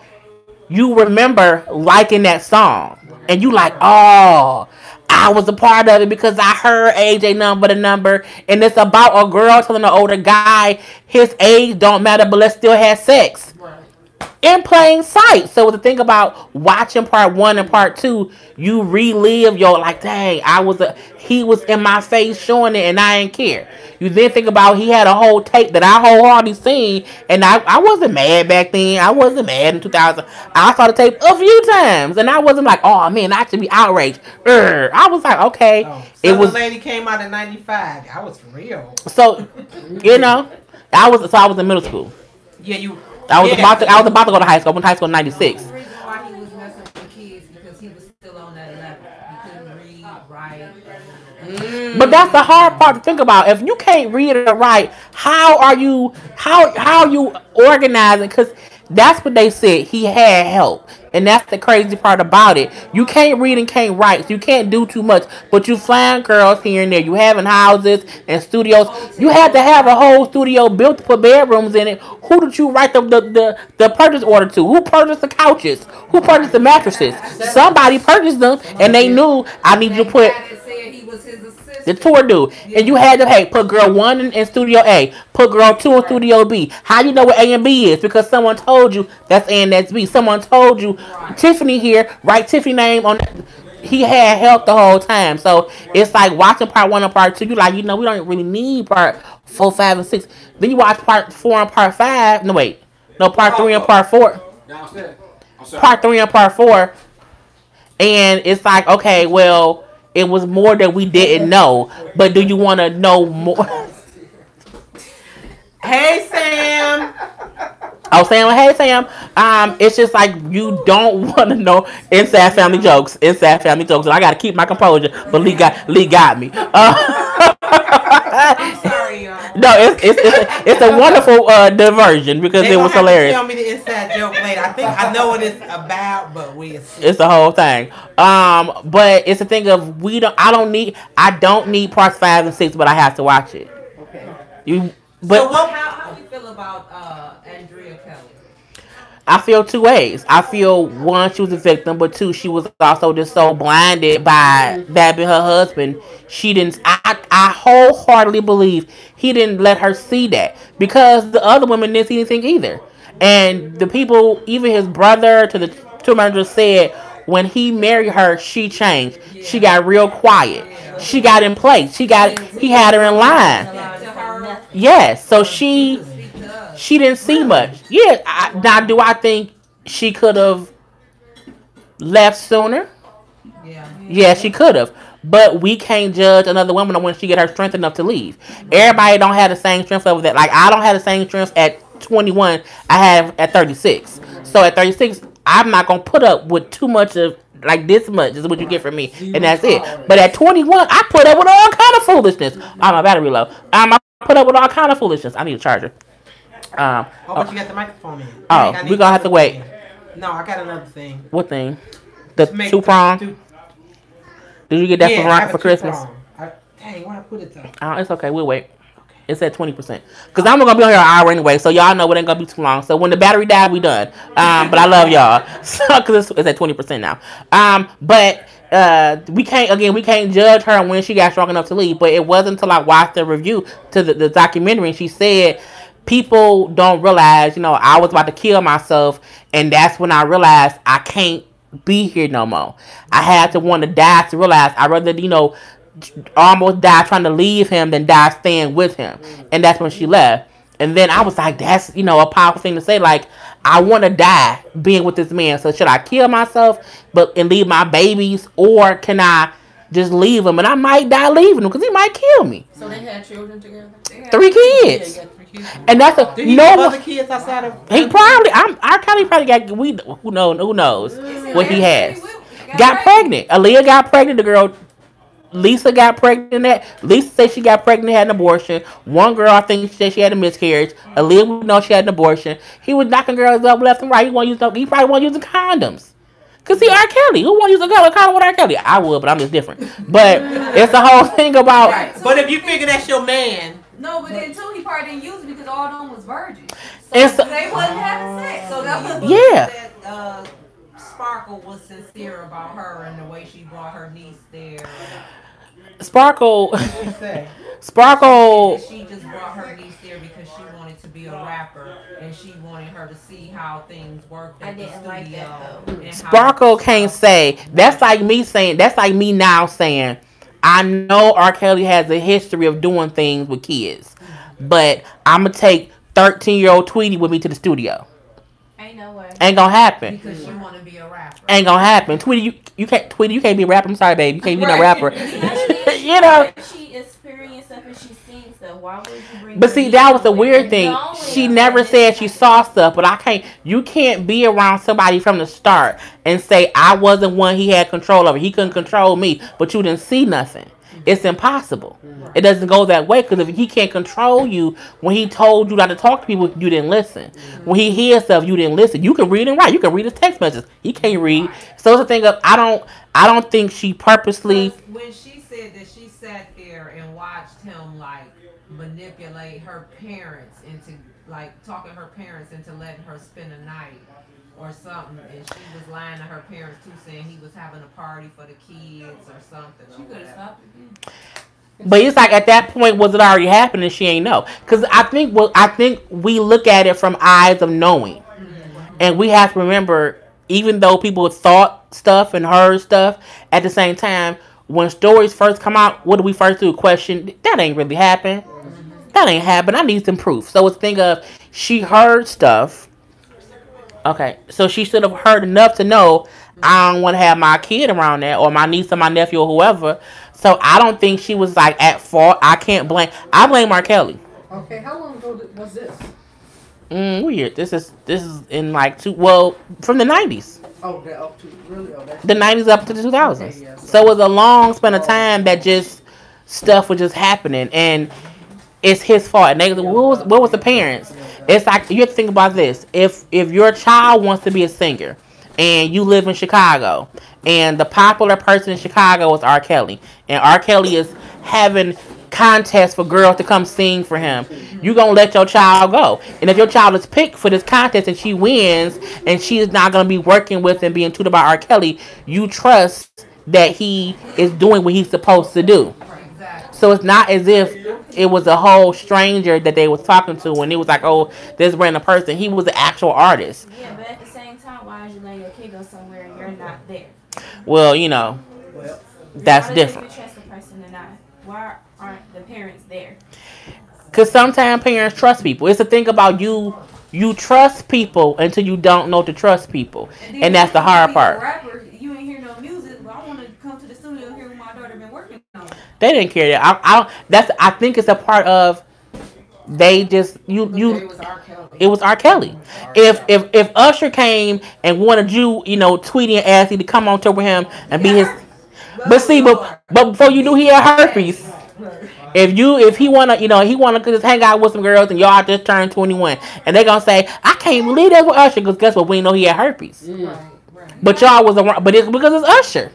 you remember liking that song, and you like, oh, I was a part of it because I heard AJ number the number, and it's about a girl telling an older guy his age don't matter, but let's still have sex in plain sight. So the thing about watching part one and part two, you relive your like, dang, he was in my face showing it, and I didn't care. You then think about he had a whole tape that I wholeheartedly seen, and I wasn't mad back then. I wasn't mad in 2000. I saw the tape a few times, and I wasn't like, oh man, I should be outraged. I was like, okay, it was. Lady came out in '95. I was for real. So, you know, I was in middle school. Yeah, you. I was about to go to high school. I went to high school in '96. The reason why he was messing with the kids because he was still on that level. He couldn't read, write. But that's the hard part to think about. If you can't read or write, how are you organizing? Because that's what they said. He had help. And that's the crazy part about it. You can't read and can't write. So you can't do too much. But you flying girls here and there. You having houses and studios. You had to have a whole studio built to put bedrooms in it. Who did you write the purchase order to? Who purchased the couches? Who purchased the mattresses? Somebody purchased them, and they knew I need you to put the tour dude. And you had to, put girl 1 in studio A, put girl 2 in studio B. How you know what A and B is? Because someone told you that's A and that's B. Someone told you Tiffany here, write Tiffany name on. He had help the whole time. So it's like watching part 1 and part 2. You like, we don't really need part 4, 5, and 6. Then you watch part 4 and part 5. Part 3 and part 4. Part 3 and part 4. And it's like, okay, well, it was more that we didn't know. But do you want to know more? Hey, Sam. Oh, Sam. Hey, Sam. It's just like you don't want to know inside family jokes. And I got to keep my composure. But Lee got me. I'm sorry, y'all. No, it's a wonderful diversion because it was hilarious. Tell me the inside joke later. I think I know what it's about, but it's the whole thing. But it's a thing of I don't need parts 5 and 6, but I have to watch it. Okay. How do you feel about Andrea Kelly? I feel two ways. I feel, one, she was a victim, but two, she was also just so blinded by that being her husband. She didn't. I wholeheartedly believe he didn't let her see that because the other women didn't see anything either. And the people, even his brother to the two managers, said when he married her, she changed. Yeah. She got real quiet. Yeah. She got in place. He had her in line. Yes. So she didn't see much. Yeah. Now, do I think she could have left sooner? Yeah. Yeah, she could have. But we can't judge another woman when she get her strength enough to leave. Everybody don't have the same strength level that. Like, I don't have the same strength at 21 I have at 36. So at 36, I'm not going to put up with too much of, like, this much is what you get from me. And that's it. But at 21, I put up with all kind of foolishness. My battery low. I put up with all kind of foolishness. I need a charger. But you got the microphone in. Oh, we're going to have to wait. No, I got another thing. What thing? The two-prong? Did you get that for Christmas? Dang, why I put it though? It's okay. We'll wait. It's at 20%. Because I'm going to be on here an hour anyway, so y'all know it ain't going to be too long. So when the battery dies, we done. But I love y'all. So, because it's at 20% now. But we can't judge her when she got strong enough to leave. But it wasn't until I watched the review to the documentary, and she said, people don't realize, I was about to kill myself, and that's when I realized I can't be here no more. I had to want to die to realize I'd rather, almost die trying to leave him than die staying with him. And that's when she left. And then I was like, that's, a powerful thing to say. Like, I want to die being with this man. So should I kill myself and leave my babies? Or can I just leave him? And I might die leaving him because he might kill me. So they had children together? 3 kids. And that's Did he have other kids outside of? He probably. I kind of probably got. Who knows what he has? Got pregnant. Aaliyah got pregnant. The girl, Lisa, got pregnant. Lisa said she got pregnant, had an abortion. One girl, I think, said she had a miscarriage. Aaliyah, we know she had an abortion. He was knocking girls up left and right. He probably wasn't using condoms. Cause see, R. Kelly. Who want to use a condom with R. Kelly? I would, but I'm just different. But it's the whole thing about. Right. But if you figure that's your man. No, but then too, he probably didn't use it because all of them was virgins. And so, They wasn't having sex. So that was yeah. that Sparkle was sincere about her and the way she brought her niece there. Sparkle, What she say? Sparkle, She just brought her niece there because she wanted to be a rapper and she wanted her to see how things worked I at the didn't studio. like that, though. And Sparkle can't say. That's like me saying. That's like me now saying. I know R. Kelly has a history of doing things with kids, but I'm gonna take 13-year-old Tweety with me to the studio. Ain't no way. Ain't gonna happen. because she want to be a rapper. Ain't gonna happen. Tweety, you can't. Tweety, you can't be a rapper. I'm sorry, babe. You can't be no rapper. Especially You know. if she experienced stuff and she seen stuff. Why would you bring But her see, niece that was the somewhere weird thing. knowing She that never this said she type saw stuff, but I can't. You can't be around somebody from the start and say I wasn't one he had control over. He couldn't control me, but you didn't see nothing. It's impossible. It doesn't go that way because if he can't control you, when he told you not to talk to people, you didn't listen. When he hears stuff, you didn't listen. You can read and write. You can read his text messages. He can't read. So it's a thing of I don't think she purposely. When she said that she sat there and watched him like manipulate her parents into like talking her parents into letting her spend a night or something, and she was lying to her parents too, saying he was having a party for the kids or something. She could have stopped it. But it's like at that point, was it already happening? She ain't know. Because I think we look at it from eyes of knowing, and we have to remember, even though people thought stuff and heard stuff, at the same time, when stories first come out, what do we first do? Question that ain't really happened. That ain't happened. I need some proof. So it's a thing of she heard stuff. Okay, so she should have heard enough to know I don't want to have my kid around there or my niece or my nephew or whoever. So I don't think she was like at fault. I can't blame. I blame R. Kelly. Okay, how long ago was this? Weird. This is in like from the 90s. Oh, they're up to really? Oh, that's The 90s up to the 2000s. Okay, yeah, So it was a long span of time that just stuff was just happening and it's his fault. And they what was the parents? It's like you have to think about this. If your child wants to be a singer and you live in Chicago and the popular person in Chicago is R. Kelly and R. Kelly is having contests for girls to come sing for him, you gonna let your child go. And if your child is picked for this contest and she wins and she is not gonna be working with and being tutored by R. Kelly, you trust that he is doing what he's supposed to do. So it's not as if it was a whole stranger that they was talking to and it was like, oh, this random person. He was the actual artist. Yeah, but at the same time, why is you letting your kid go somewhere and you're not there? Well, that's Why different. If you trust the person or not, why aren't the parents there? Because sometimes parents trust people. It's the thing about you trust people until you don't know to trust people. And that's the hard part. Rapper, you ain't hear no music, but I want to come to the studio and hear what my daughter been working on. They didn't care that. I think it's a part of they just it was R. Kelly. it was R. Kelly. If Usher came and wanted you, Tweety and asked you to come on tour with him and be his. But see, but before you knew he had herpes. If he wanna just hang out with some girls and y'all just turned 21 and they gonna say I can't believe that with Usher because guess what, we know he had herpes. But y'all was around, but it's because it's Usher.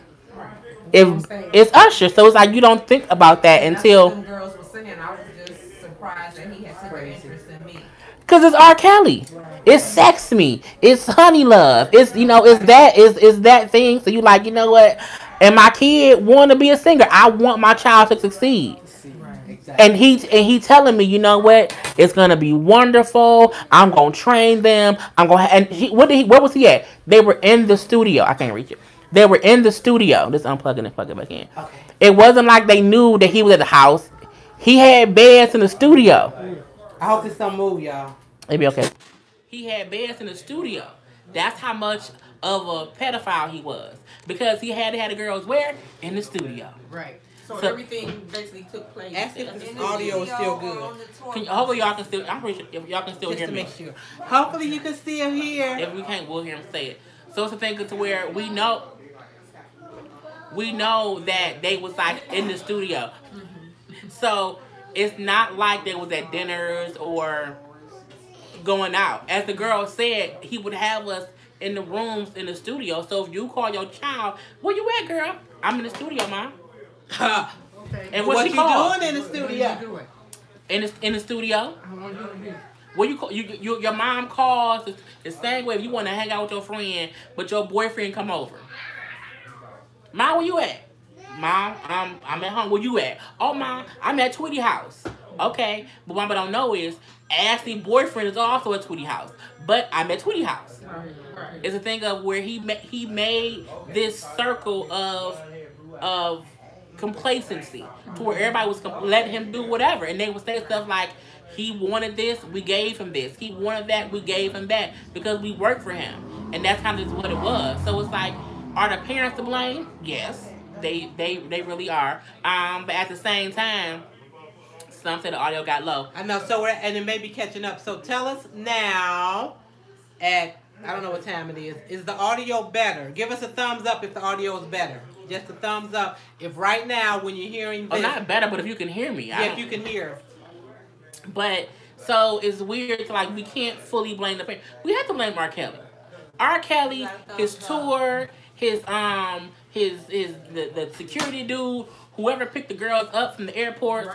If it's Usher, so it's like you don't think about that until. Some girls were saying I was just surprised that he had such an interest in me. Cause it's R. Kelly. It's Sex Me. It's Honey Love. It's it's that thing. So you like, you know what? And my kid want to be a singer. I want my child to succeed. And he telling me, you know what? It's gonna be wonderful. I'm gonna train them. Where was he at? They were in the studio. I can't reach it. They were in the studio. Just unplug it and plug it back in. Okay. It wasn't like they knew that he was at the house. He had beds in the studio. I hope this don't move, y'all. It'll be okay. He had beds in the studio. That's how much of a pedophile he was. Because he had to have the girls where? In the studio. Right. So everything basically took place. Ask if this audio is still good. Hopefully y'all can still. I'm pretty sure y'all can still Just hear to me. make sure. Hopefully you can still hear. If we can't, we'll hear him say it. So it's a thing to where we know that they was like in the studio. So it's not like they was at dinners or going out. As the girl said, he would have us in the rooms in the studio. So if you call your child, where you at, girl? I'm in the studio, Mom. Okay. And what she you called? doing in the studio? In the studio. How long you been here? When your mom calls the same way if you want to hang out with your friend, but your boyfriend come over. Mom, where you at? Mom, I'm at home. Where you at? Oh, Mom, I'm at Tweety house. Okay, but what I don't know is Ashley boyfriend is also at Tweety house, but I'm at Tweety house. It's a thing of where he made this circle of complacency to where everybody was letting him do whatever, and they would say stuff like, he wanted this, we gave him this. He wanted that, we gave him that because we worked for him, and that's kind of what it was. So it's like, are the parents to blame? Yes, they really are. But at the same time, some say the audio got low. I know. So and it may be catching up. So tell us now at I don't know what time it is. Is the audio better? Give us a thumbs up if the audio is better. Just a thumbs up. If right now when you're hearing this, not better, but if you can hear me. Yeah, if you can hear. But so it's weird to like we can't fully blame the parents. We have to blame R. Kelly. R. Kelly, his tour, his the security dude, whoever picked the girls up from the airports,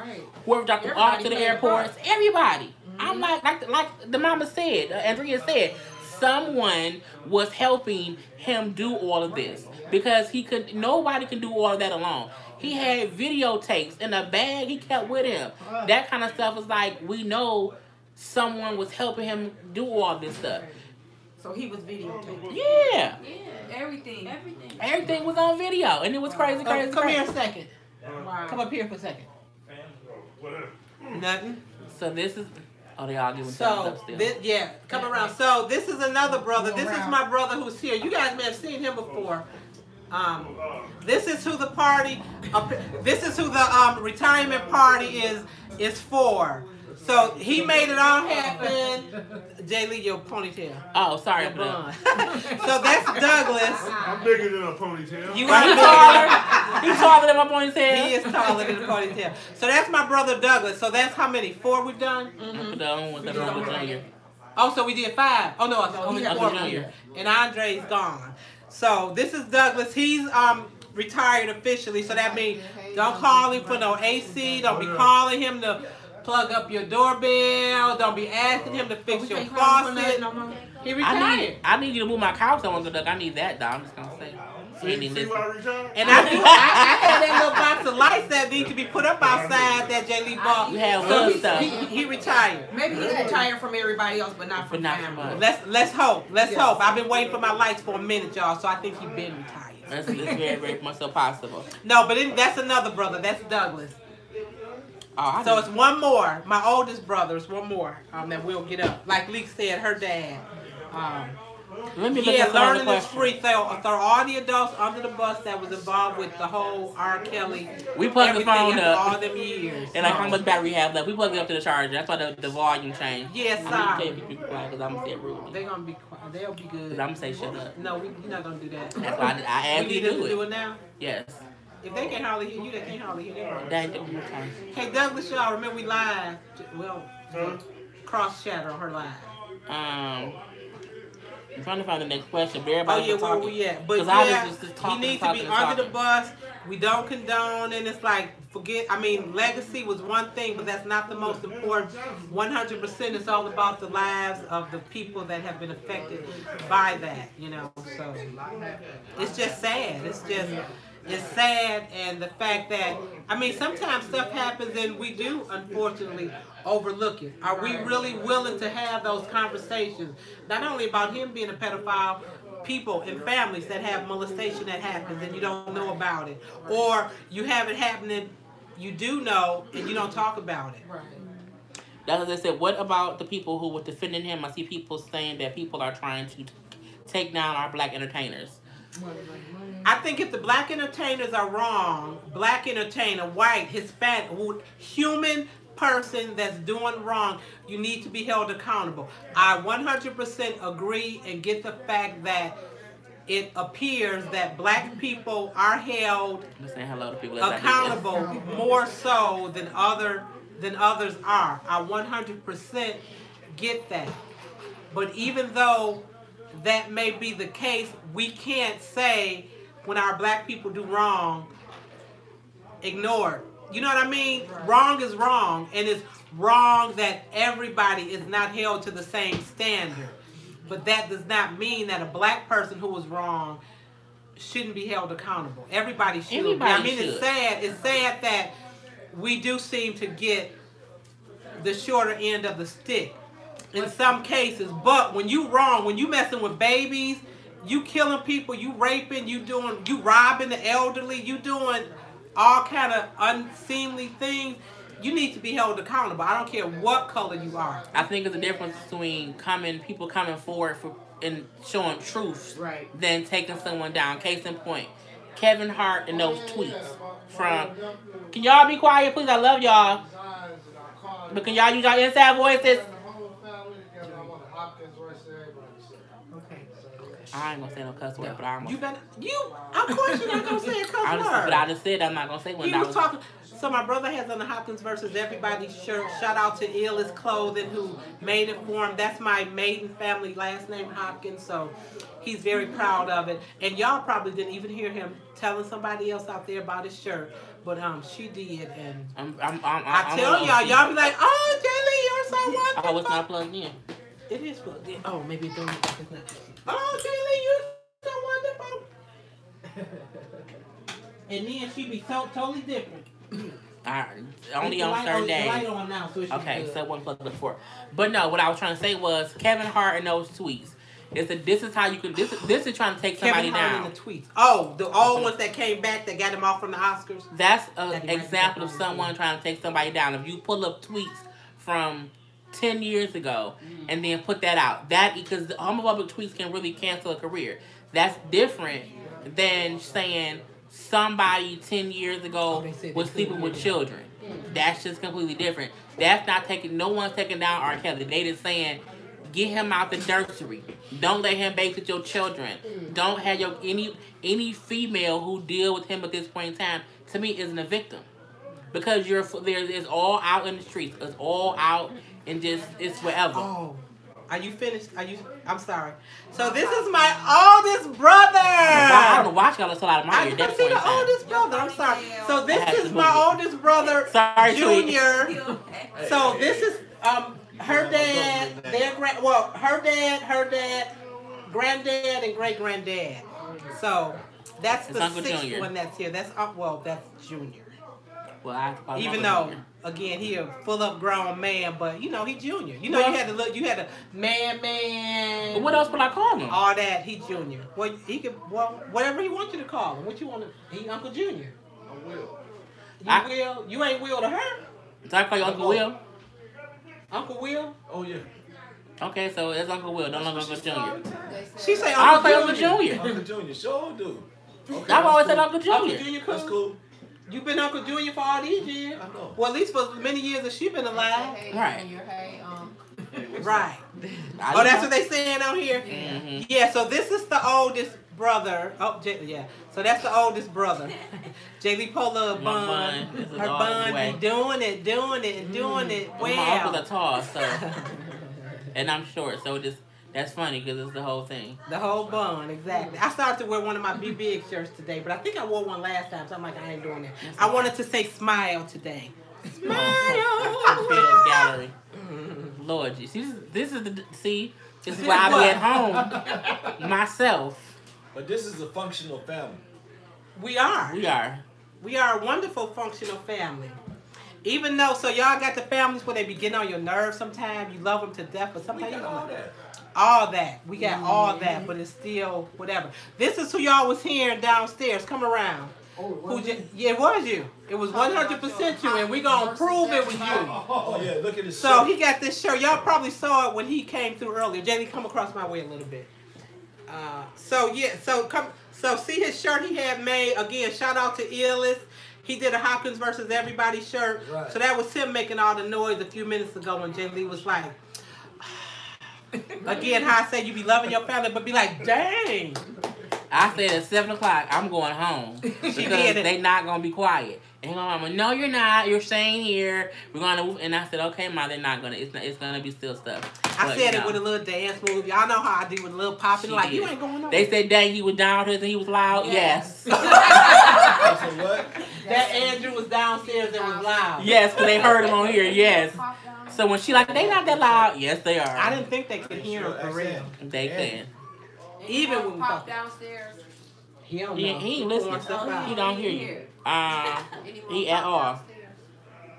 whoever dropped them off to the airports, everybody. I'm like the mama said, Andrea said, someone was helping him do all of this because nobody can do all of that alone. He had videotapes in a bag he kept with him. That kind of stuff is like, we know someone was helping him do all this stuff. So he was videotaping. Yeah. Everything. Everything was on video, and it was crazy. Come here a second. Wow. Come up here for a second. Nothing. So this is... Oh, they all giving thumbs up still. Come around. So this is another brother. This is my brother who's here. You guys may have seen him before. This is who the party. This is who the retirement party is for. So he made it all happen. Jay Lee, your ponytail. Oh, sorry. So that's Douglas. I'm bigger than a ponytail. You are taller. He's taller than my ponytail. He is taller than a ponytail. So that's my brother Douglas. So that's how many? 4 we've done? Oh, so we did 5. Oh, no, only 4 here. And Andre's gone. So this is Douglas. He's retired officially. So that means don't call him for no AC. Don't be calling him to plug up your doorbell. Don't be asking him to fix your faucet. He retired. I need you to move my couch. I need that, though. I'm just going to say. And I had that little box of lights that need to be put up outside that Jay Lee bought. You have other stuff. He retired. Maybe he's retired from everybody else, but not from family. Let's hope. Let's hope. I've been waiting for my lights for a minute, y'all, so I think he's been retired. That's very, very much so possible. No, but that's another brother. That's Douglas. Oh, so it's one more. My oldest brother is one more that we'll get up. Like Leek said, her dad. Learning is free. Throw all the adults under the bus that was involved with the whole R. Kelly. We plugged the phone up all them years. And like how much battery we have left. We plugged it up to the charger. That's why the volume changed. Yes, sir. I'm going to tell people quiet because I'm going to say it rude. They're going to be quiet. They'll be good. Because I'm going to say shut up. No, we're not going to do that. That's why I asked you to do it. Now? Yes. If they can't hardly hear you, they can't hardly hear them. Okay. Hey, Douglas, y'all, remember we live? Well, cross chatter on her live. I'm trying to find the next question. But everybody where we at? But he needs to be under the bus. We don't condone, and it's like, legacy was one thing, but that's not the most important. 100%, it's all about the lives of the people that have been affected by that, So it's just sad. It's sad, and the fact that, sometimes stuff happens and we do, unfortunately, overlook it. Are we really willing to have those conversations? Not only about him being a pedophile, people and families that have molestation that happens and you don't know about it. Or you have it happening, you do know, and you don't talk about it. Right. That's what they said. What about the people who were defending him? I see people saying that people are trying to take down our black entertainers. I think if the black entertainers are wrong, black entertainer, white, Hispanic, human person that's doing wrong, you need to be held accountable. I 100% agree and get the fact that it appears that black people are held accountable more so than others are. I 100% get that. But even though that may be the case, we can't say when our black people do wrong, ignore it. You know what I mean? Right. Wrong is wrong, and it's wrong that everybody is not held to the same standard. But that does not mean that a black person who was wrong shouldn't be held accountable. Everybody should. Anybody should. It's sad. It's sad that we do seem to get the shorter end of the stick in some cases. But when you wrong, when you messing with babies, you killing people, you raping, you robbing the elderly, you doing all kind of unseemly things, you need to be held accountable. I don't care what color you are. I think it's a difference between people coming forward and showing truth than taking someone down. Case in point, Kevin Hart and those tweets from. Can y'all be quiet, please? I love y'all. But can y'all use your inside voices? I ain't gonna say no cuss word, but I'm. Of course you're not gonna say a cuss word. But I just said I'm not gonna say one. He was talking. So my brother has on the Hopkins versus Everybody shirt. Shout out to Illest Clothing who made it for him. That's my maiden family last name, Hopkins. So he's very proud of it. And y'all probably didn't even hear him telling somebody else out there about his shirt. But she did, and I tell y'all be like, "Oh, Jelly, you're so wonderful." Oh, it's not plugged in. It is plugged in. Oh, maybe it's not. Oh, Jelly, you're so wonderful. And then she be totally different. Only on certain days. Light on now, so okay, so it wasn't plugged before. But no, what I was trying to say was Kevin Hart and those tweets. This is how you can. This is trying to take somebody Kevin Hart down. And the tweets. Oh, the old ones that came back that got him off from the Oscars. That's an example of someone trying to take somebody down. If you pull up tweets from 10 years ago and then put that out, because the homophobic tweets can really cancel a career. That's different than saying somebody 10 years ago was sleeping with children. That's just completely different. That's not taking. No one's taking down R. Kelly. They just saying, get him out the nursery. Don't let him babysit your children. Don't have any female who deal with him at this point in time. To me, isn't a victim, because it's all out in the streets. It's all out and just it's wherever. Oh, are you finished? I'm sorry. So this is my oldest brother. I don't know why she got us out of my ear. I see the oldest brother. I'm sorry. So this is my oldest brother, Junior. So this is her dad, her dad, granddad, and great granddad. So that's the sixth one that's here. That's Junior. Well, even though again he a full up grown man, but he Junior. You had a man. But what else would I call him? All that he Junior. Well, he could whatever he wants you to call him. What you want to? He Uncle Junior. I will. Will. You ain't Will to her. So I call you Uncle Will. Uncle Will? Oh yeah. Okay, so it's Uncle Will, don't Uncle Junior. She say Uncle Junior. Uncle Junior, sure do. Okay, I've always said Uncle Junior. Uncle Junior, cool. That's cool. You've been Uncle Junior for all these years. I know. Well, at least for many years that she been alive. Right. Right. Oh, that's what they saying out here? Mm-hmm. Yeah, so this is the oldest brother. Oh, yeah. So that's the oldest brother. Jaylee Pola bun. Her bun be doing it. Well. My uncles are tall, so. And I'm short, so that's funny because it's the whole thing. The whole bun, exactly. I started to wear one of my Be Big shirts today, but I think I wore one last time, so I'm like, I ain't doing that. I wanted to say smile today. Smile! Gallery. Lord, this is why I be at home myself. But this is a functional family. We are. We are a wonderful functional family. Even though, so y'all got the families where they be getting on your nerves sometimes. You love them to death, but sometimes you don't. All that. We got all that, but it's still whatever. This is who y'all was hearing downstairs. Come around. It was you. It was 100% you, and we gonna prove it with you. Oh yeah, look at this. So he got this shirt. Y'all probably saw it when he came through earlier. Jamie, come across my way a little bit. So see his shirt he had made. Again, shout out to Illest. He did a Hopkins versus Everybody shirt. Right. So that was him making all the noise a few minutes ago when Jen Lee was like, again, how I say you be loving your family, but be like, dang. I said at 7 o'clock, I'm going home because they not gonna be quiet. And my mama, no, you're not. You're staying here. We're gonna. And I said, okay, ma, they're not gonna. It's gonna be still stuff. I said it with a little dance move. Y'all know how I do with a little popping. Like did. You ain't going nowhere. They said, dang, he was downstairs and he was loud. Yes. What? That Andrew was downstairs and was loud. Yes, because they heard him on here. Yes. So when she like, they not that loud. Yes, they are. I didn't think they could hear him for real. They can. Even when we pop downstairs. He don't know. He ain't listening. He don't hear you. He at all.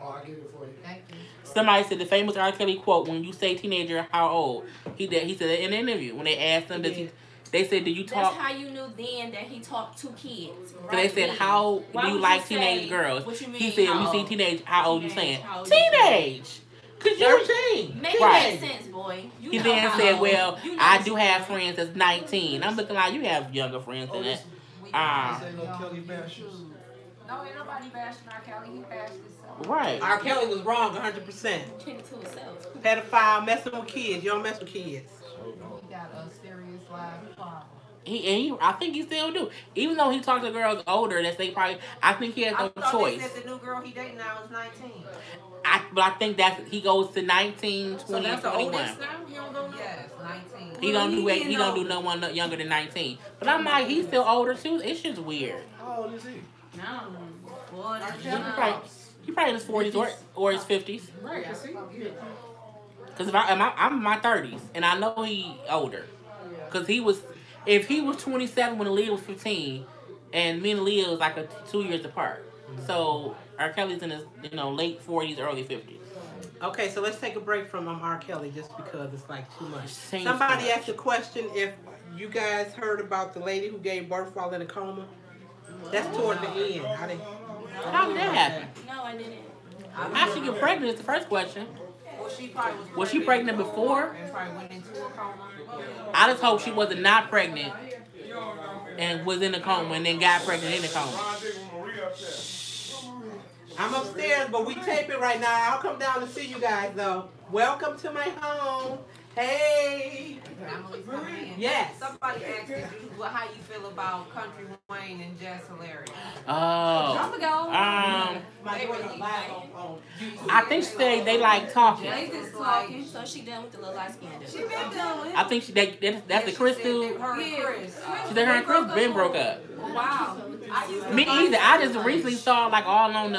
Oh, I get it for you. Thank you. Somebody said the famous R. Kelly quote, when you say teenager, how old? He said it in an interview. When they asked him, they said, do you talk? That's how you knew then that he talked to kids. Right? So they said, how do you like teenage girls? What you mean, he said, when you see teenage, how old you saying? Teenage. Cause 13. Make that sense, boy. He then said, well, I do have friends that's 19. I'm looking like you have younger friends than that. No, ain't nobody bashing R. Kelly. He bashed himself. Right. R. Kelly was wrong 100%. Pedophile, messing with kids. You don't mess with kids. He got a serious life problem. I think he still do. Even though he talks to girls older, that they probably, I think he has no choice. They said the new girl he dating now is 19. But I think he goes to 19, 20, so that's 21. The oldest now? He don't go yes, 19. He don't do no one younger than 19. But I'm like, he's still older too. It's just weird. How old is he? No. He probably in his 40s or his 50s. Right. Because I'm in my 30s and I know he older. Because if he was 27 when Aaliyah was 15, and me and Aaliyah was like 2 years apart. So R. Kelly's in his late 40s, early 50s. Okay, so let's take a break from R. Kelly just because it's like too much. Somebody asked a question if you guys heard about the lady who gave birth while in a coma. That's toward the end. How did that happen? No, I didn't. How she get pregnant is the first question. Well, she probably was she pregnant before? And probably went into a coma. I just hope she wasn't not pregnant and was in a coma and then got pregnant in the coma. I'm upstairs, but we tape it right now. I'll come down to see you guys, though. Welcome to my home. Hey. Yes. Somebody asked you how you feel about Country Wayne and Jess Hilarious. I think they like talking. They just talking, so she done with the little light skin dude. She been doing. I think that's the Chris dude. Her and Chris. She said her and Chris been broke up. Wow. Me either. I just recently saw like all on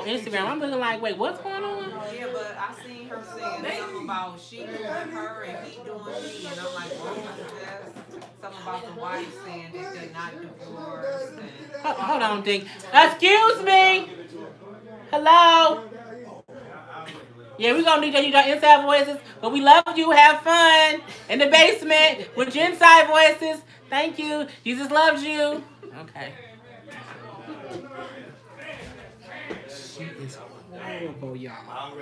Instagram. I'm looking like, wait, what's going on? Yeah, but I seen her saying something about she doing her and he doing me, and I'm like, oh, that's something about the wife saying that they're not divorced. Hold on, Dink. Excuse me. Hello. Yeah, we're gonna need you got inside voices, but we love you. Have fun in the basement with your inside voices. Thank you. Jesus loves you. Okay. She is horrible, y'all.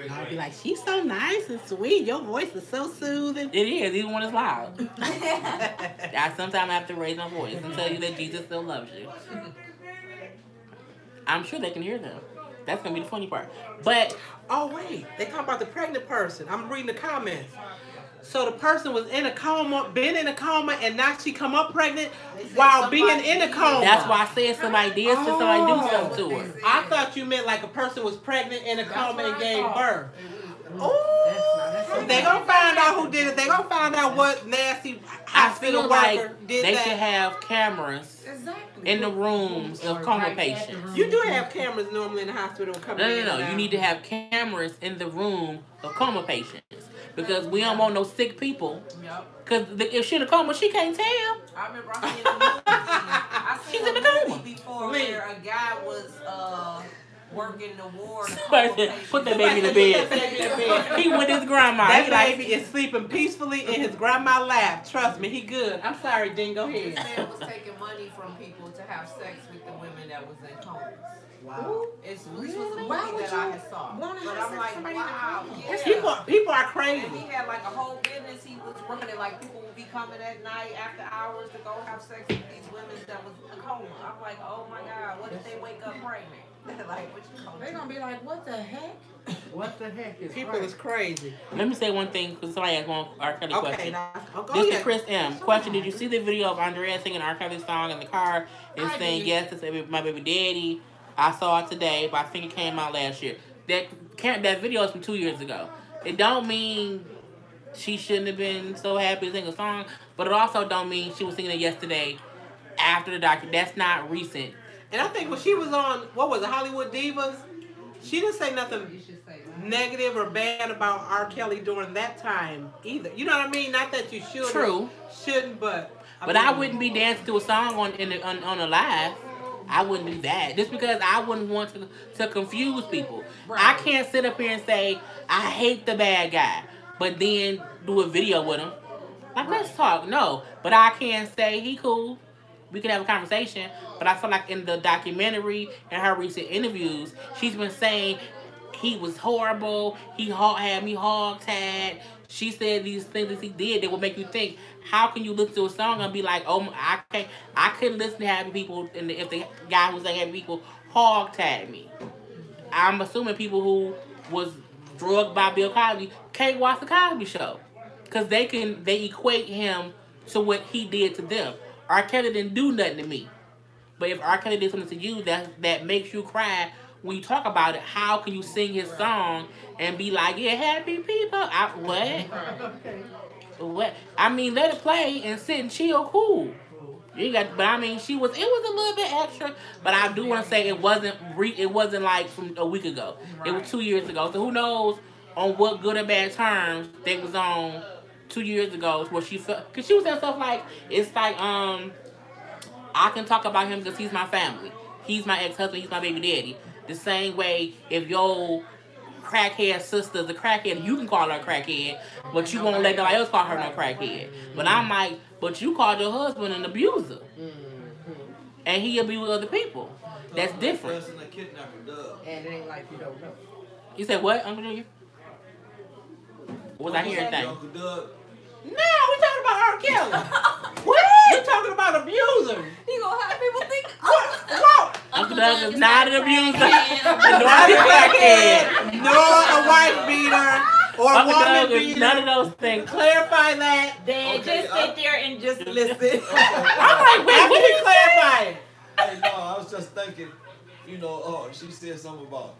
Y'all be like, she's so nice and sweet. Your voice is so soothing. It is, even when it's loud. Sometimes I have to raise my voice and tell you that Jesus still loves you. I'm sure they can hear them. That's going to be the funny part. But, oh, wait. They talk about the pregnant person. I'm reading the comments. So the person was in a coma, been in a coma, and now she come up pregnant while being in a coma. That's why I said somebody did somebody do something to her. I thought you meant like a person was pregnant in a coma and gave birth. Ooh, they gonna find out who did it. They gonna find out what nasty hospital worker did they that. should have cameras in the rooms of coma patients. You do have cameras normally in the hospital. No. You need to have cameras in the room of coma patients. Because we don't want no sick people. Because if she's in a coma, she can't tell. I remember I seen a movie. I seen She's in a coma before where a guy was working the ward. Put that baby in the bed. He with his grandma. That baby is sleeping peacefully in his grandma's lap. Trust me, he good. I'm sorry, Ding. Go ahead. This man was taking money from people to have sex with the women that was in comas. Wow. This was a movie that I had saw. But I'm like, wow. Yeah. People are crazy. And he had like a whole business he was running. Like people would be coming at night after hours to go have sex with these women that was in a coma. I'm like, oh my God, what if they wake up pregnant? Like, what you call They're gonna be like, what the heck? What the heck is People right? is crazy. Let me say one thing because somebody asked one R. Kelly Okay, question. now go This is ahead. Chris M. Question: Did you see the video of Andrea singing R. Kelly's song in the car and I saying did. yes to my baby daddy? I saw it today, but I think it came out last year. That video is from 2 years ago. It don't mean she shouldn't have been so happy to sing a song, but it also don't mean she was singing it yesterday after the documentary. That's not recent. And I think when she was on, what was it, Hollywood Divas, she didn't say You nothing should say that. negative or bad about R. Kelly during that time either. You know what I mean? Not that you should. True. Shouldn't, but. But I wouldn't be dancing to a song on a live. I wouldn't do that just because I wouldn't want to confuse people. Right. I can't sit up here and say I hate the bad guy, but then do a video with him. Like, let's talk. No, but I can say he cool. We can have a conversation. But I feel like in the documentary and her recent interviews, she's been saying he was horrible. He had me hog-tagged. She said these things that he did that would make you think, how can you listen to a song and be like, oh, I couldn't listen to happy people if the guy who sang happy people hog-tagged me. I'm assuming people who was drugged by Bill Cosby can't watch the Cosby Show because they equate him to what he did to them. R. Kelly didn't do nothing to me, but if R. Kelly did something to you that makes you cry when you talk about it, how can you sing his song and be like, yeah, happy people? What? I mean, let it play and sit and chill, cool. You got, but I mean, it was a little bit extra, but I do want to say it wasn't like from a week ago. It was 2 years ago. So who knows on what good or bad terms they was on 2 years ago where she felt, because she was saying stuff like, it's like, I can talk about him because he's my family. He's my ex-husband. He's my baby daddy. The same way if your crackhead sister's a crackhead, you can call her a crackhead, but you won't let nobody else call her no crackhead. But I'm like, but you called your husband an abuser. And he abused other people. That's different. And it ain't like you don't know. You said what, Uncle Junior? Was I hearing things? Uncle Doug. No, we talking about R. Kelly. What? You talking about abusers? He gonna have people think. What? Uncle Doug is not an abuser. Not a crackhead, nor a wife beater, or Uncle woman Doug is beater. none of those things. Clarify that. Then Okay, just sit there and just listen. I'm like, wait, what did you clarify? Hey, no, I was just thinking, she said something about,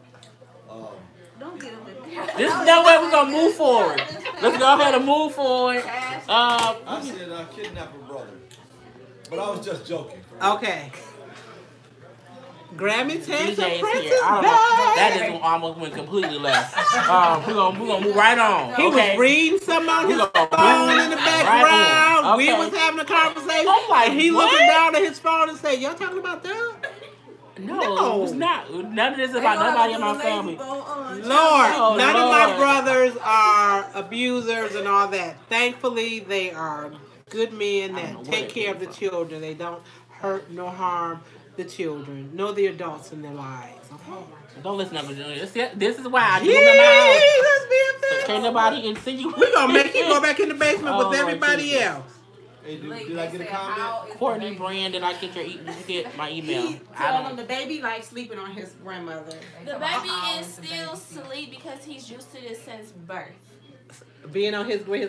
Don't get him with This is no way we're gonna move forward. Let's go ahead and move forward. I said I kidnapped her brother. But I was just joking. Okay. Grammy Tantra DJ is Princess here. I don't know. back. That just almost went completely left. We're gonna move right on. He was reading something on his phone in the background. Right on. We Okay. was having a conversation. I'm like, and he what? looking down at his phone and said, y'all talking about that? No, it's not. None of this is about nobody in my family. Lord, Oh, none of my Lord. brothers are abusers and all that. Thankfully, they are good men I don't know that where take that care came of the from. children. They don't hurt nor harm the children, nor the adults in their lives. Okay? Don't listen to Uncle Junior. This is why I do them in my house. Jesus, be So can't nobody insinuate. We're going to make you go back in the basement Oh, with everybody Jesus. else. Hey, Blake, did I they get a said, comment? how is Courtney the baby- Brand, did I get did you get my email? He I told him don't. the baby likes sleeping on his grandmother. The They talk about baby how is the still baby asleep because he's used to this since birth. Being on his No.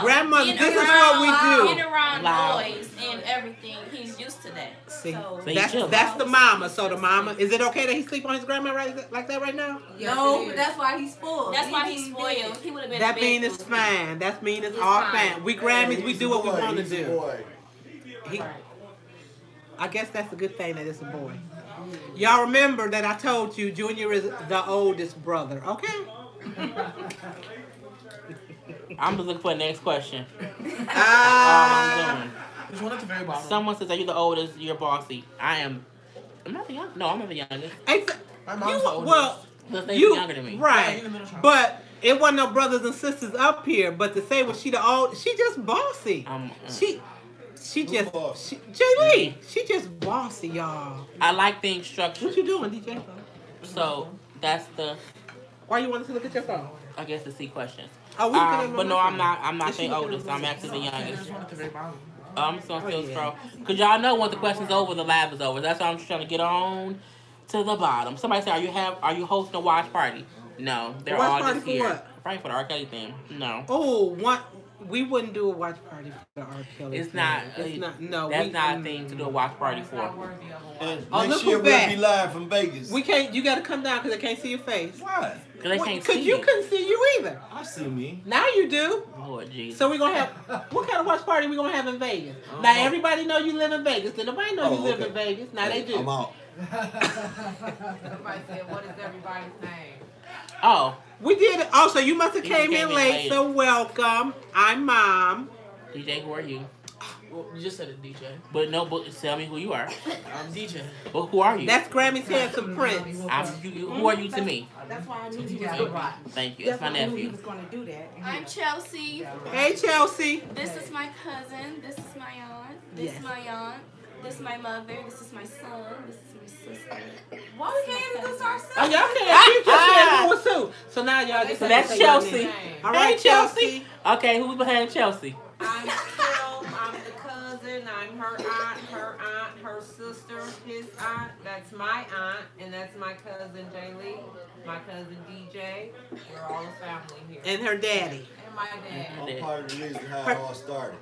grandmother, being this is around- what we Being do. around Loud. noise and everything, he's used to that. See, So, See, that's chill. the mama. So the mama, is it okay that he sleep on his grandma like that right now? Yes, no, but that's why he's spoiled. that's why He he's ain't spoiled. big. He would have been That a mean big it's fool. fine. That mean it's It's all fine. fine. We Grammys, we He's do a what we boy, want to he's a do. boy. He- I guess that's a good thing that it's a boy. Y'all remember that I told you Junior is the oldest brother, okay? I'm just looking for the next question. Ah. There's one at the very bottom. Someone says, "Are you the oldest? You're bossy." I am. I'm not the young. No, I'm not the youngest. My mom's the oldest. Well, Because they're you younger than me. Yeah, right? you're the middle child. But it wasn't no brothers and sisters up here. But to say was she the old? She just bossy. She just boss? Jay Lee. She just bossy, y'all. I like things structured. What you doing, DJ? So that's the. Why you wanted to look at your phone? I guess the C questions. Oh, we looking at But no, my I'm phone. not. I'm not Is she the looking oldest. at I'm my actually the There's youngest. one at the very bottom. I'm just gonna still yeah. scroll. Cause y'all know once the question's over, the live is over. That's why I'm just trying to get on to the bottom. Somebody said, are you hosting a watch party? No, they're Watch all party just for here. what? Probably for the R. Kelly thing. No. Oh, what? We wouldn't do a watch party for the R. Kelly. It's thing. not. It's not. No, that's not a thing to do a watch party for. And Oh, next look year who's we'll back. be live from Vegas. We can't. You got to come down because they can't see your face. Why? Because they can't Because see you you. couldn't see you either. I see me. Now you do. Lord Jesus. So we're gonna have what kind of watch party we gonna have in Vegas? Now everybody know you live in Vegas. Did nobody know you live in Vegas? Now they do. I'm out. Somebody said, what is everybody's name? Oh. We did it. Oh, so you must have You came in late. late. So welcome. I'm Mom. DJ, who are you? Well, you just said it, DJ. But tell me who you are. I'm DJ. But who are you? That's Grammy's Handsome Prince. Who are you to me? That's why I knew he was going to Thank you. It's my That's why I knew he nephew. was going to do that. I'm Chelsea. Hey, Chelsea. This is my cousin. This is my aunt. This is my aunt. This is my mother. This is my son. This is my sister. Why we can't introduce ourselves? Oh, y'all can't. You just said who was who. So now y'all just. So that's Chelsea. All right, Hey, Chelsea. Okay, who's behind Chelsea? I'm Phil. I'm the cousin. I'm her aunt, her sister, his aunt. That's my aunt, and that's my cousin Jay Lee, my cousin DJ. We're all a family here. And her daddy. And my dad. I'm part of the reason how it all started.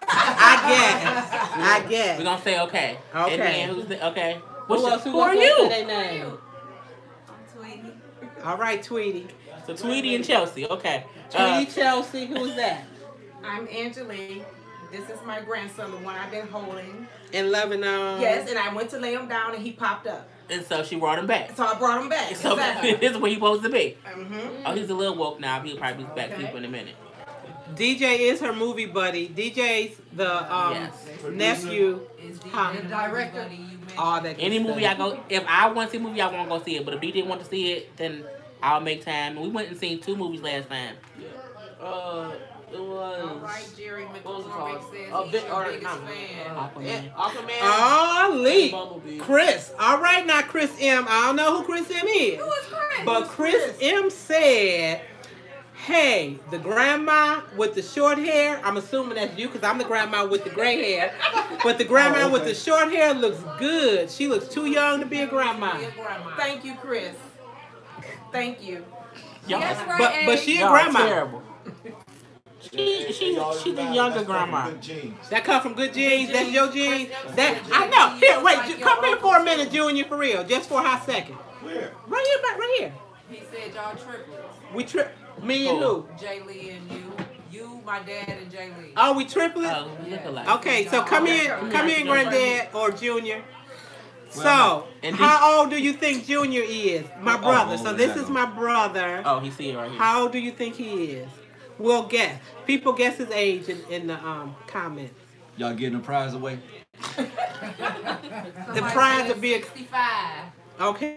I guess. We're gonna say okay. Okay. And then who's the okay? Who are else you? say their name? I'm Tweety. All right, Tweety. So Tweety and Chelsea. Okay. Tweety, Chelsea. Who is that? I'm Angelique. This is my grandson, the one I've been holding. And loving on. Yes, and I went to lay him down and he popped up. And so she brought him back. So I brought him back. So Exactly. this is where he's supposed to be. Mm-hmm. Oh, he's a little woke now. He'll probably be back sleep in a minute. DJ is her movie buddy. DJ's the nephew. Is the Huh. director buddy you mentioned? All that. Any good movie stuff. I go, if I want to see a movie, I won't go see it. But if he didn't want to see it, then I'll make time. We went and seen 2 movies last time. It was. All right, Jerry What was it McCormick called? says he's your biggest fan. Aquaman. Oh, Lee. Bumblebee. Chris. All right, now Chris M. I don't know who Chris M is. Who is Chris? But Chris M said, hey, the grandma with the short hair, I'm assuming that's you because I'm the grandma with the gray hair. But the grandma with the short hair looks good. She looks too young to be a grandma. Thank you, Chris. Thank you. Y'all, But she a y'all grandma. terrible. She's a younger grandma. That come from good genes. That's your genes. That I know. Here, wait. Come here for a minute, Junior, for real. Just for a hot second. Where? Right here, back right here. He said y'all triplets. We me and Lou. Jay Lee and you. You, my dad, and Jay Lee. Oh, we triplets? Oh, look alike. Okay, so come in, Granddad or Junior. So, Well, and how old do you think Junior is? My brother. So this is my brother. Oh, he's here right here. How old do you think he is? We'll guess. People guess his age in the comments. Y'all getting a prize away? The prize would be 65. okay.